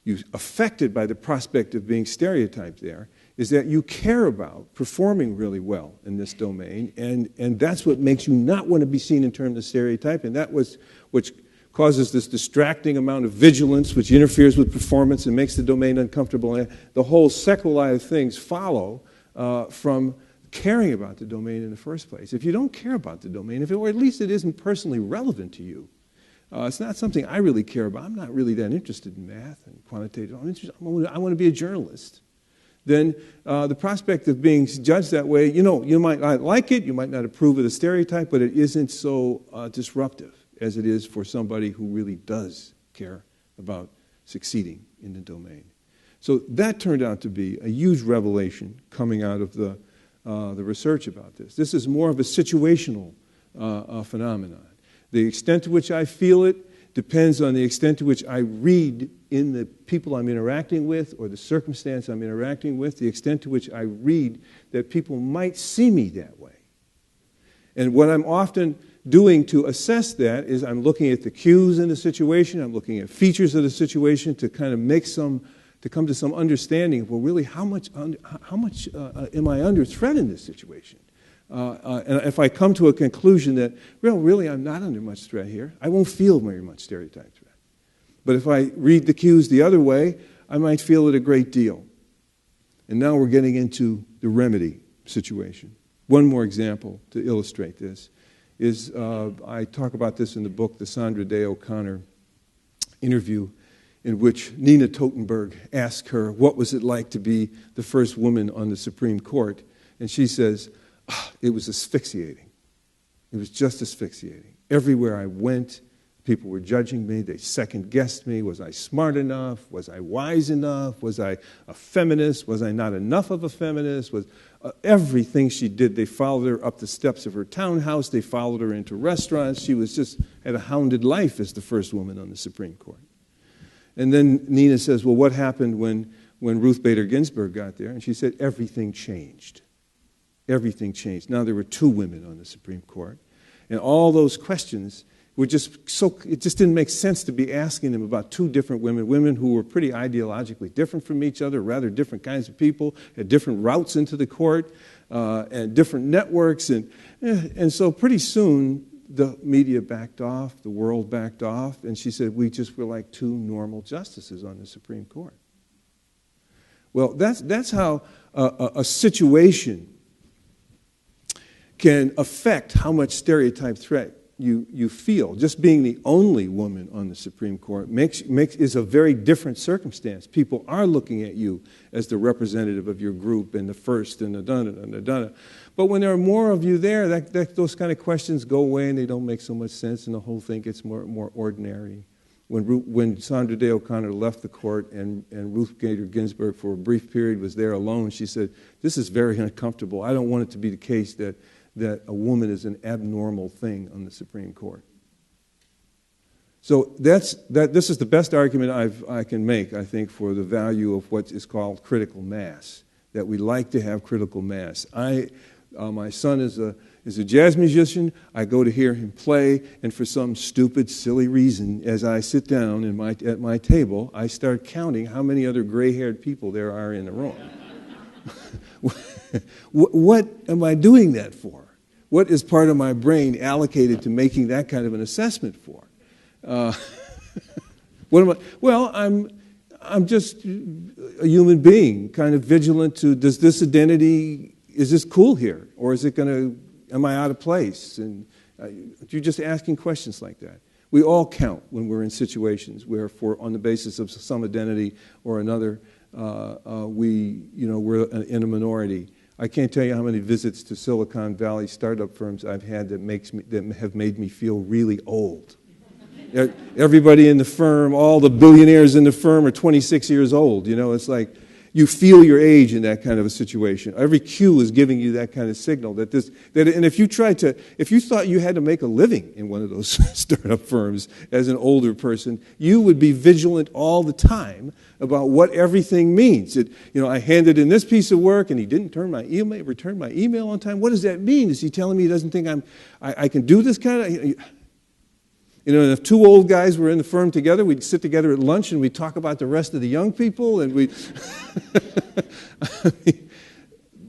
B: you affected by the prospect of being stereotyped there, is that you care about performing really well in this domain, and that's what makes you not want to be seen in terms of stereotype, and that was which causes this distracting amount of vigilance which interferes with performance and makes the domain uncomfortable. And the whole sequelae of things follow from caring about the domain in the first place. If you don't care about the domain, or at least it isn't personally relevant to you, it's not something I really care about. I'm not really that interested in math and quantitative. I want to be a journalist. Then the prospect of being judged that way, you might not like it, you might not approve of the stereotype, but it isn't so disruptive as it is for somebody who really does care about succeeding in the domain. So that turned out to be a huge revelation coming out of the research about this. This is more of a situational phenomenon. The extent to which I feel it depends on the extent to which I read in the people I'm interacting with or the circumstance I'm interacting with, the extent to which I read that people might see me that way. And what I'm often doing to assess that is I'm looking at the cues in the situation, I'm looking at features of the situation to kind of come to some understanding of, well, really, how much am I under threat in this situation? And if I come to a conclusion that, well, really, I'm not under much threat here, I won't feel very much stereotype threat. But if I read the cues the other way, I might feel it a great deal. And now we're getting into the remedy situation. One more example to illustrate this is, I talk about this in the book, the Sandra Day O'Connor interview, in which Nina Totenberg asked her, what was it like to be the first woman on the Supreme Court? And she says, it was asphyxiating. It was just asphyxiating. Everywhere I went, people were judging me. They second-guessed me. Was I smart enough? Was I wise enough? Was I a feminist? Was I not enough of a feminist? Was everything she did, they followed her up the steps of her townhouse. They followed her into restaurants. She was just had a hounded life as the first woman on the Supreme Court. And then Nina says, well, what happened when Ruth Bader Ginsburg got there? And she said, everything changed. Everything changed. Now there were 2 women on the Supreme Court. And all those questions were just so, it just didn't make sense to be asking them about 2 different women who were pretty ideologically different from each other, rather different kinds of people, had different routes into the court, and different networks. And so pretty soon, the media backed off, the world backed off, and she said, we just were like 2 normal justices on the Supreme Court. Well, that's how a situation can affect how much stereotype threat you feel. Just being the only woman on the Supreme Court is a very different circumstance. People are looking at you as the representative of your group and the first and the donna and the donna. But when there are more of you there, those kind of questions go away and they don't make so much sense, and the whole thing gets more ordinary. When Sandra Day O'Connor left the court and Ruth Bader Ginsburg for a brief period was there alone, she said, this is very uncomfortable. I don't want it to be the case that a woman is an abnormal thing on the Supreme Court. So this is the best argument I can make, I think, for the value of what is called critical mass, that we like to have critical mass. My son is a jazz musician. I go to hear him play, and for some stupid, silly reason, as I sit down at my table, I start counting how many other gray-haired people there are in the room. What am I doing that for? What is part of my brain allocated to making that kind of an assessment for? What am I? Well, I'm just a human being, kind of vigilant to, does this identity, is this cool here? Or is it going to, am I out of place? And you're just asking questions like that. We all count when we're in situations where, on the basis of some identity or another, we're in a minority. I can't tell you how many visits to Silicon Valley startup firms I've had that have made me feel really old. Everybody in the firm, all the billionaires in the firm are 26 years old. It's like you feel your age in that kind of a situation. Every cue is giving you that kind of signal and if you thought you had to make a living in one of those startup firms as an older person, you would be vigilant all the time about what everything means. I handed in this piece of work and he didn't return my email on time. What does that mean? Is he telling me he doesn't think I can do this kind of? And if 2 old guys were in the firm together, we'd sit together at lunch and we'd talk about the rest of the young people, and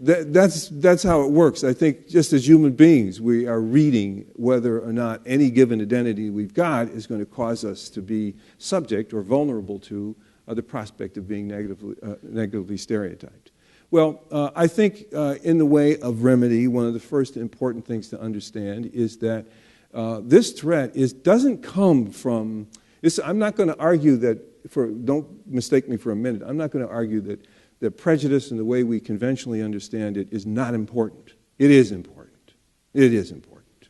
B: that's how it works. I think just as human beings, we are reading whether or not any given identity we've got is going to cause us to be subject or vulnerable to the prospect of being negatively stereotyped. Well, I think in the way of remedy, one of the first important things to understand is that this threat doesn't come from this. I'm not going to argue that, don't mistake me for a minute, I'm not going to argue that prejudice and the way we conventionally understand it is not important. It is important. It is important.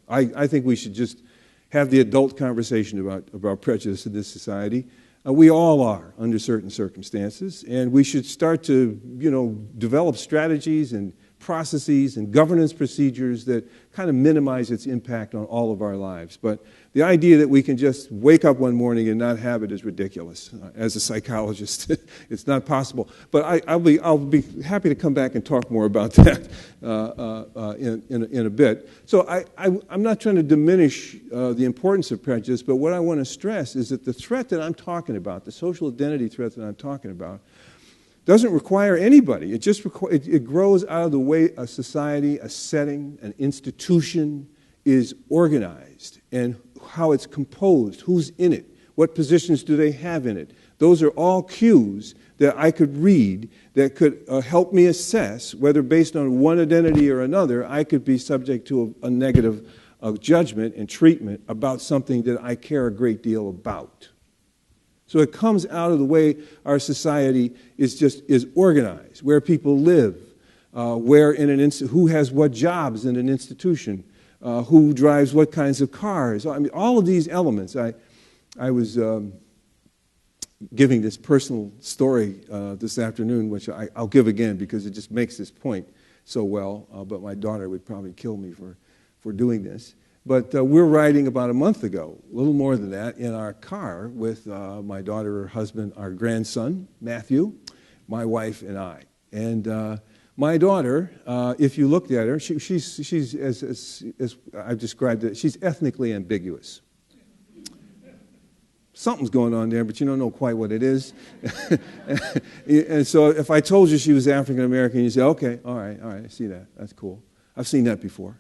B: I think we should just have the adult conversation about prejudice in this society. We all are under certain circumstances, and we should start to, develop strategies and processes and governance procedures that kind of minimize its impact on all of our lives. But the idea that we can just wake up one morning and not have it is ridiculous. As a psychologist, it's not possible. But I'll be happy to come back and talk more about that in a bit. So I'm not trying to diminish the importance of prejudice, but what I want to stress is that the threat that I'm talking about, the social identity threat that I'm talking about, doesn't require anybody. It grows out of the way a society, a setting, an institution is organized and how it's composed, who's in it, what positions do they have in it. Those are all cues that I could read that could help me assess whether based on one identity or another, I could be subject to a negative judgment and treatment about something that I care a great deal about. So it comes out of the way our society is organized, where people live, who has what jobs in an institution, who drives what kinds of cars. I mean, all of these elements. I was giving this personal story this afternoon, which I'll give again because it just makes this point so well, but my daughter would probably kill me for doing this. But we're riding about a month ago, a little more than that, in our car with my daughter, her husband, our grandson, Matthew, my wife, and I. And my daughter, if you looked at her, she's as I've described it, she's ethnically ambiguous. Something's going on there, but you don't know quite what it is. And so if I told you she was African American, you say, okay, all right, I see that. That's cool. I've seen that before.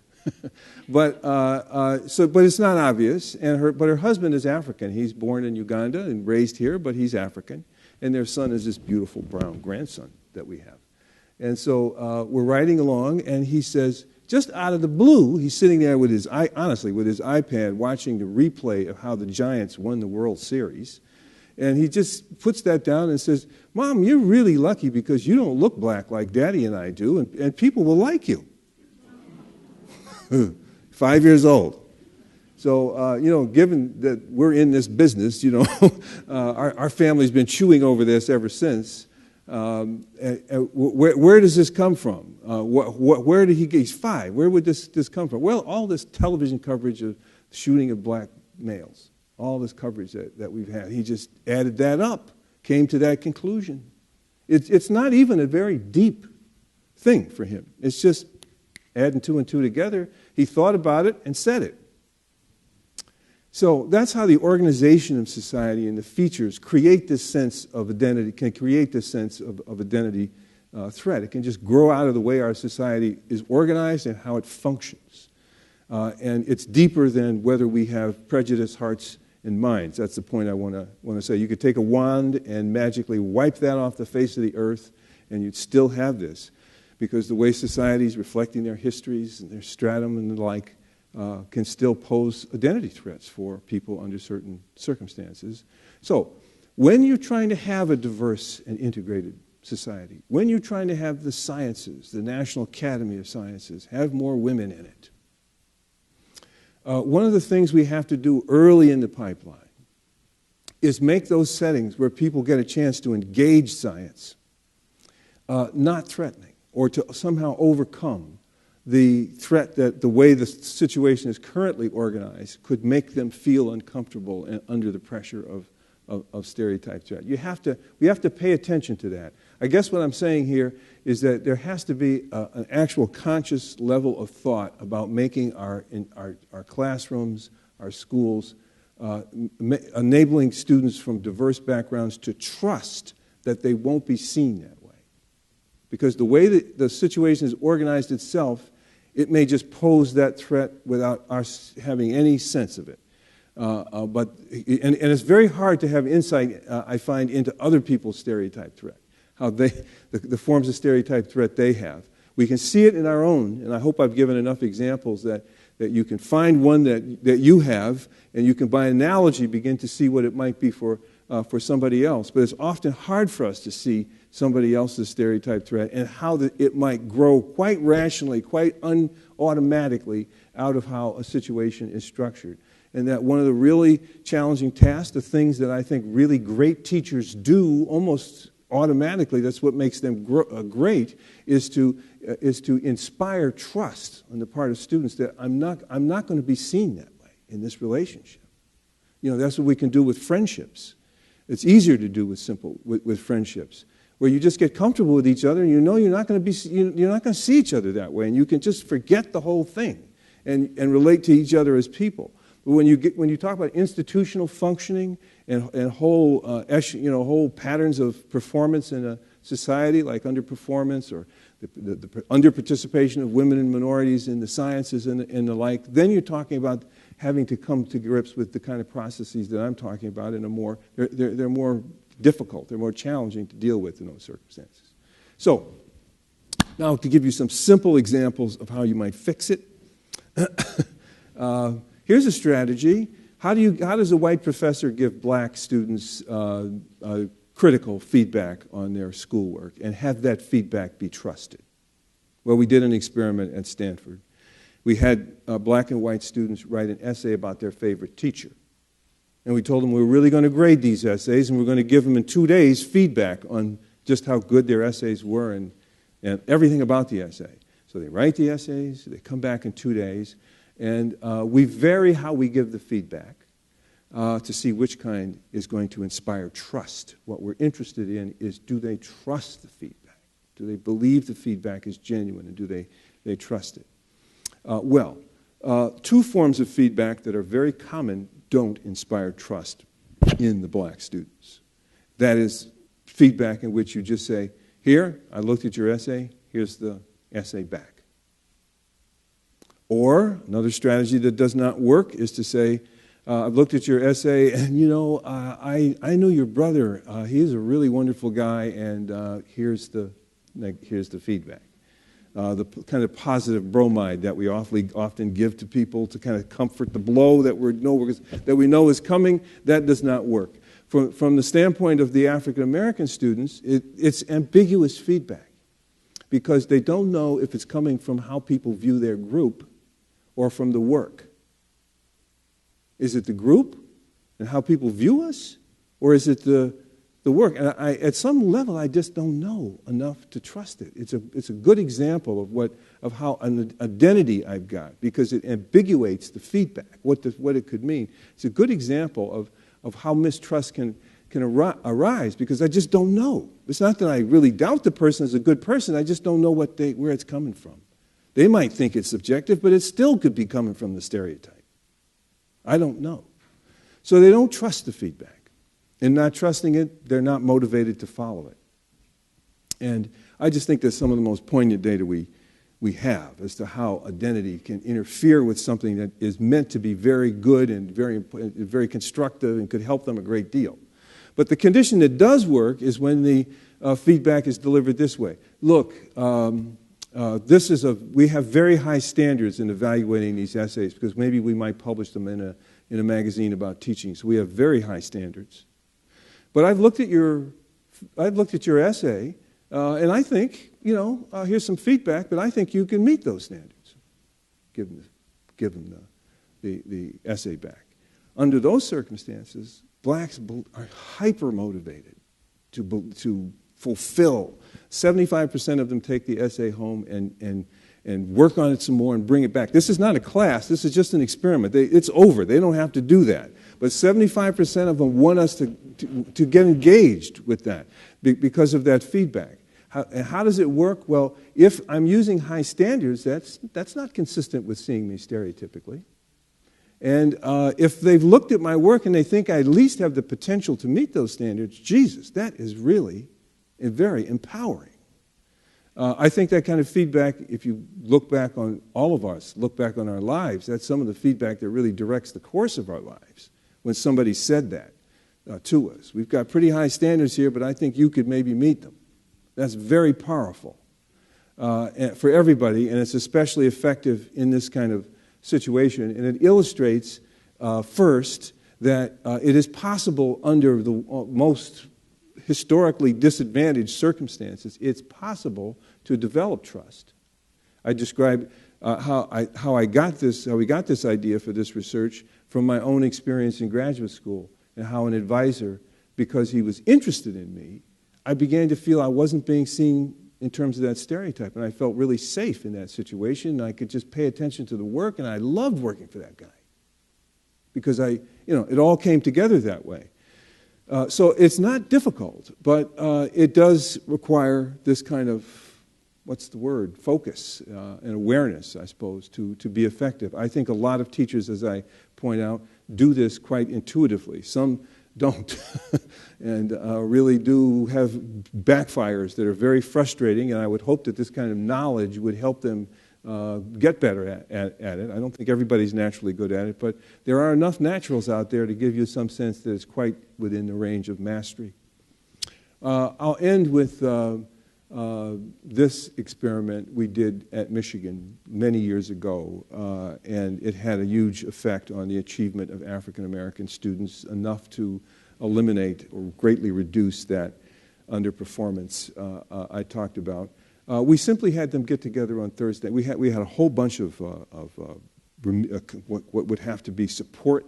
B: But it's not obvious. But her husband is African. He's born in Uganda and raised here, but he's African. And their son is this beautiful brown grandson that we have. And so we're riding along, and he says, just out of the blue, he's sitting there with his iPad watching the replay of how the Giants won the World Series. And he just puts that down and says, Mom, you're really lucky because you don't look black like Daddy and I do, and people will like you. 5 years old. So, given that we're in this business, our family's been chewing over this ever since. Where does this come from? Where did he get? He's 5. Where would this come from? Well, all this television coverage of shooting of black males, all this coverage that we've had, he just added that up, came to that conclusion. It's not even a very deep thing for him. It's just adding 2 and 2 together. He thought about it and said it. So that's how the organization of society and the features create this sense of identity, can create this sense of identity threat. It can just grow out of the way our society is organized and how it functions. And it's deeper than whether we have prejudiced hearts and minds. That's the point I want to say. You could take a wand and magically wipe that off the face of the earth, and you'd still have this. Because the way societies reflecting their histories and their stratum and the like can still pose identity threats for people under certain circumstances. So when you're trying to have a diverse and integrated society, when you're trying to have the sciences, the National Academy of Sciences, have more women in it, one of the things we have to do early in the pipeline is make those settings where people get a chance to engage science not threatening, or to somehow overcome the threat that the way the situation is currently organized could make them feel uncomfortable and under the pressure of stereotype threat. We have to pay attention to that. I guess what I'm saying here is that there has to be an actual conscious level of thought about making our classrooms, our schools, enabling students from diverse backgrounds to trust that they won't be seen that way. Because the way that the situation is organized itself, it may just pose that threat without us having any sense of it. And it's very hard to have insight, I find, into other people's stereotype threat, how the forms of stereotype threat they have. We can see it in our own, and I hope I've given enough examples that you can find one that you have, and you can, by analogy, begin to see what it might be for somebody else. But it's often hard for us to see somebody else's stereotype threat and how it might grow quite rationally, quite automatically out of how a situation is structured. And that one of the really challenging tasks, the things that I think really great teachers do almost automatically, that's what makes them great, is to inspire trust on the part of students that I'm not going to be seen that way in this relationship. That's what we can do with friendships. It's easier to do with friendships, where you just get comfortable with each other, and you're not going to see each other that way, and you can just forget the whole thing and relate to each other as people. But when you talk about institutional functioning and whole patterns of performance in a society, like underperformance or the underparticipation of women and minorities in the sciences and the like, then you're talking about having to come to grips with the kind of processes that I'm talking about they're more difficult, they're more challenging to deal with in those circumstances. So, now to give you some simple examples of how you might fix it. Here's a strategy. How does a white professor give black students critical feedback on their schoolwork and have that feedback be trusted? Well, we did an experiment at Stanford. We had black and white students write an essay about their favorite teacher. And we told them we were really going to grade these essays, and we were going to give them in 2 days feedback on just how good their essays were and everything about the essay. So they write the essays, they come back in 2 days, and we vary how we give the feedback to see which kind is going to inspire trust. What we're interested in is, do they trust the feedback? Do they believe the feedback is genuine, and do they trust it? Two forms of feedback that are very common don't inspire trust in the black students. That is feedback in which you just say, here, I looked at your essay, here's the essay back. Or another strategy that does not work is to say, I've looked at your essay, and I knew your brother. He's a really wonderful guy, and here's the feedback. The kind of positive bromide that we often give to people to kind of comfort the blow that we know is coming, that does not work. From the standpoint of the African American students, it's ambiguous feedback because they don't know if it's coming from how people view their group or from the work. Is it the group and how people view us, or is it the work? And at some level, I just don't know enough to trust it. It's a good example of how an identity I've got, because it ambiguates the feedback, what it could mean. It's a good example of how mistrust can arise, because I just don't know. It's not that I really doubt the person is a good person. I just don't know where it's coming from. They might think it's subjective, but it still could be coming from the stereotype. I don't know. So they don't trust the feedback. And not trusting it, they're not motivated to follow it. And I just think that's some of the most poignant data we have as to how identity can interfere with something that is meant to be very good and very constructive and could help them a great deal. But the condition that does work is when the feedback is delivered this way. Look, we have very high standards in evaluating these essays because maybe we might publish them in a magazine about teaching. So we have very high standards. But I've looked at your essay, and I think, here's some feedback, but I think you can meet those standards. Give them the essay back. Under those circumstances, blacks are hyper motivated to fulfill. 75% of them take the essay home and work on it some more and bring it back. This is not a class. This is just an experiment. It's over. They don't have to do that. But 75% of them want us to get engaged with that because of that feedback. How does it work? Well, if I'm using high standards, that's not consistent with seeing me stereotypically. And if they've looked at my work and they think I at least have the potential to meet those standards, Jesus, that is really very empowering. I think that kind of feedback, if you look back on all of us, look back on our lives, that's some of the feedback that really directs the course of our lives when somebody said that to us. We've got pretty high standards here, but I think you could maybe meet them. That's very powerful for everybody, and it's especially effective in this kind of situation. And it illustrates, first, that it is possible under the most historically disadvantaged circumstances, it's possible to develop trust. I described how we got this idea for this research from my own experience in graduate school, and how an advisor, because he was interested in me, I began to feel I wasn't being seen in terms of that stereotype, and I felt really safe in that situation, and I could just pay attention to the work, and I loved working for that guy because it all came together that way. So it's not difficult, but it does require this kind of, focus and awareness, I suppose, to be effective. I think a lot of teachers, as I point out, do this quite intuitively. Some don't and really do have backfires that are very frustrating, and I would hope that this kind of knowledge would help them get better at it. I don't think everybody's naturally good at it, but there are enough naturals out there to give you some sense that it's quite within the range of mastery. I'll end with this experiment we did at Michigan many years ago, and it had a huge effect on the achievement of African American students, enough to eliminate or greatly reduce that underperformance I talked about. We simply had them get together on Thursday. We had a whole bunch of what would have to be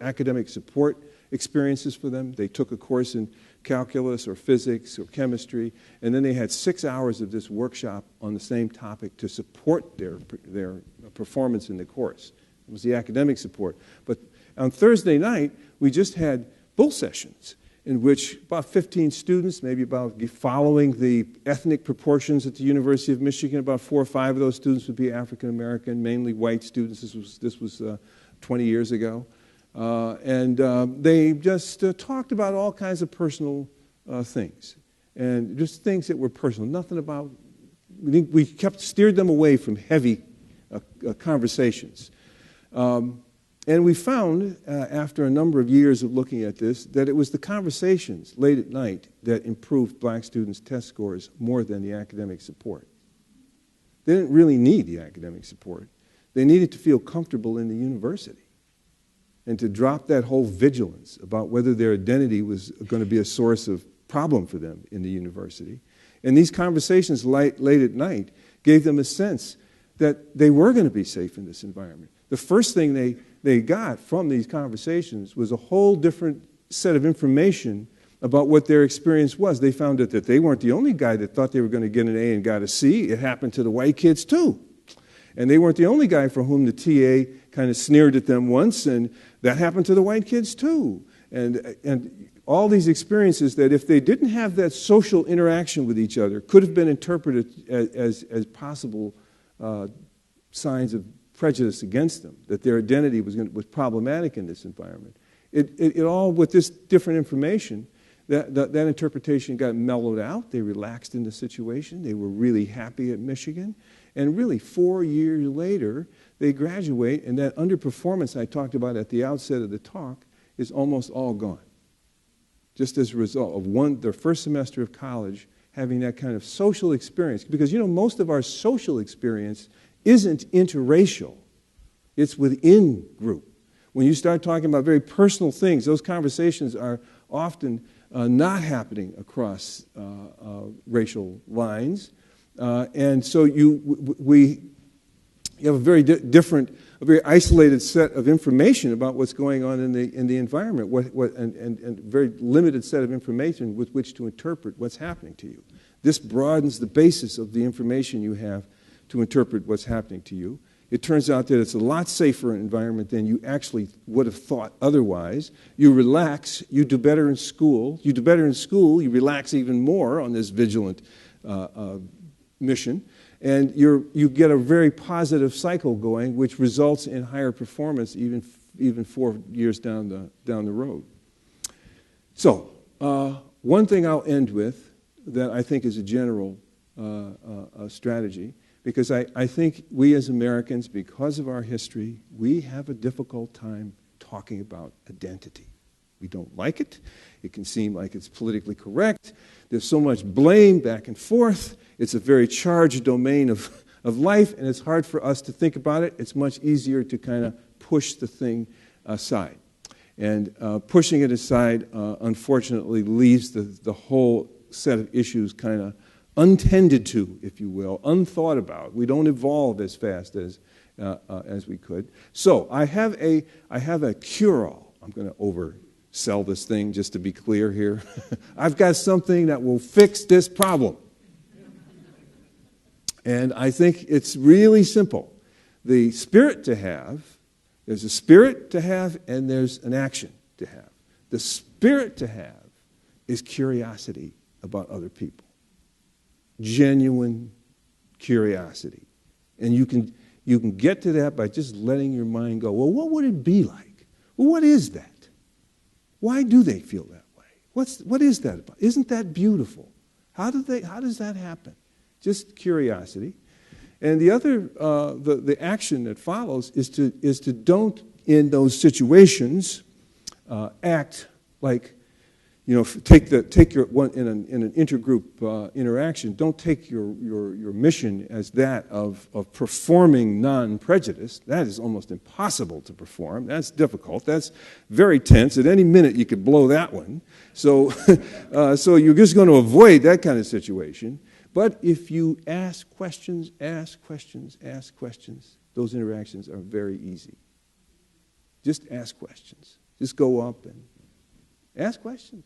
B: academic support experiences for them. They took a course in calculus or physics or chemistry, and then they had 6 hours of this workshop on the same topic to support their performance in the course. It was the academic support. But on Thursday night, we just had bull sessions in which about 15 students, maybe about following the ethnic proportions at the University of Michigan, about 4 or 5 of those students would be African American, mainly white students. This was 20 years ago. And they just talked about all kinds of personal things, and just things that were personal. Nothing about, we steered them away from heavy conversations. And we found, after a number of years of looking at this, that it was the conversations late at night that improved black students' test scores more than the academic support. They didn't really need the academic support. They needed to feel comfortable in the university and to drop that whole vigilance about whether their identity was going to be a source of problem for them in the university. And these conversations late at night gave them a sense that they were going to be safe in this environment. The first thing they got from these conversations was a whole different set of information about what their experience was. They found out that they weren't the only guy that thought they were going to get an A and got a C. It happened to the white kids too. And they weren't the only guy for whom the TA kind of sneered at them once, and that happened to the white kids too. And all these experiences that if they didn't have that social interaction with each other could have been interpreted as possible signs of prejudice against them, that their identity was problematic in this environment. It all, with this different information, that interpretation got mellowed out. They relaxed in the situation. They were really happy at Michigan. And really, 4 years later, they graduate, and that underperformance I talked about at the outset of the talk is almost all gone. Just as a result of their first semester of college having that kind of social experience. Because, most of our social experience isn't interracial. It's within group. When you start talking about very personal things, those conversations are often not happening across racial lines. And so we have a very different, a very isolated set of information about what's going on in the environment, and very limited set of information with which to interpret what's happening to you. This broadens the basis of the information you have to interpret what's happening to you. It turns out that it's a lot safer environment than you actually would have thought otherwise. You relax, you do better in school. You do better in school, you relax even more on this vigilant mission, and you get a very positive cycle going, which results in higher performance even 4 years down the road. So, one thing I'll end with that I think is a general strategy, because I think we as Americans, because of our history, we have a difficult time talking about identity. We don't like it. It can seem like it's politically correct. There's so much blame back and forth. It's a very charged domain of life, and it's hard for us to think about it. It's much easier to kind of push the thing aside. And pushing it aside, unfortunately, leaves the whole set of issues kind of untended to, if you will, unthought about. We don't evolve as fast as we could. So I have a cure-all. I'm going to oversell this thing just to be clear here. I've got something that will fix this problem. And I think it's really simple. The spirit to have, there's a spirit to have and there's an action to have. The spirit to have is curiosity about other people. Genuine curiosity. And you can get to that by just letting your mind go, well, what would it be like? Well, what is that? Why do they feel that way? What is that about? Isn't that beautiful? How does that happen? Just curiosity. And the other, the action that follows is to don't, in those situations, act like, take your one in an intergroup interaction. Don't take your mission as that of performing non-prejudice. That is almost impossible to perform. That's difficult. That's very tense. At any minute, you could blow that one. So, so you're just going to avoid that kind of situation. But if you ask questions, those interactions are very easy. Just ask questions. Just go up and ask questions.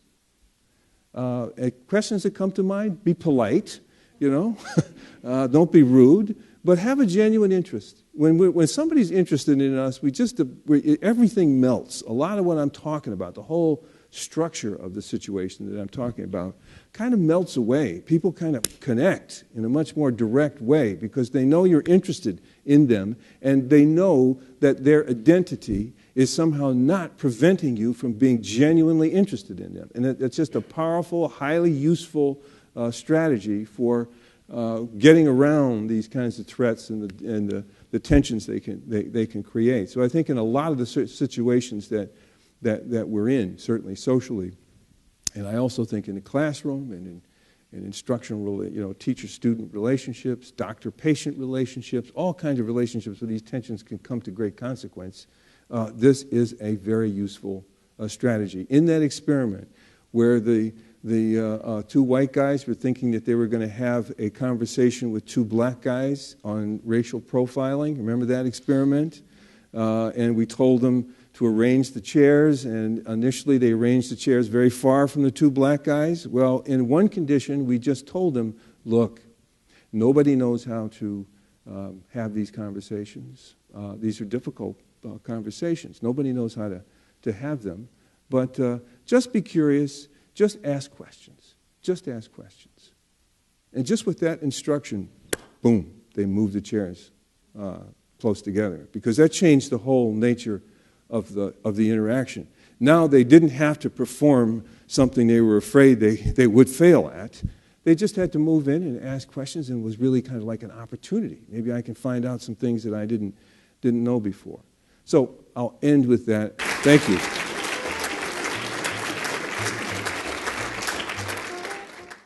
B: Questions that come to mind, be polite, don't be rude, but have a genuine interest. When somebody's interested in us, everything melts. A lot of what I'm talking about, the whole structure of the situation that I'm talking about, kind of melts away. People kind of connect in a much more direct way because they know you're interested in them and they know that their identity is somehow not preventing you from being genuinely interested in them. And it's just a powerful, highly useful strategy for getting around these kinds of threats and the tensions they can create. So I think in a lot of the situations that we're in, certainly socially, and I also think in the classroom and in instructional, teacher-student relationships, doctor-patient relationships, all kinds of relationships where these tensions can come to great consequence. This is a very useful strategy. In that experiment where the two white guys were thinking that they were going to have a conversation with two black guys on racial profiling, remember that experiment? And we told them to arrange the chairs, and initially they arranged the chairs very far from the two black guys. Well, in one condition, we just told them, look, nobody knows how to have these conversations. These are difficult conversations. Nobody knows how to have them. But just be curious. Just ask questions. Just ask questions. And just with that instruction, boom, they moved the chairs close together because that changed the whole nature of the interaction. Now they didn't have to perform something they were afraid they would fail at. They just had to move in and ask questions, and it was really kind of like an opportunity. Maybe I can find out some things that I didn't know before. So I'll end with that. Thank you.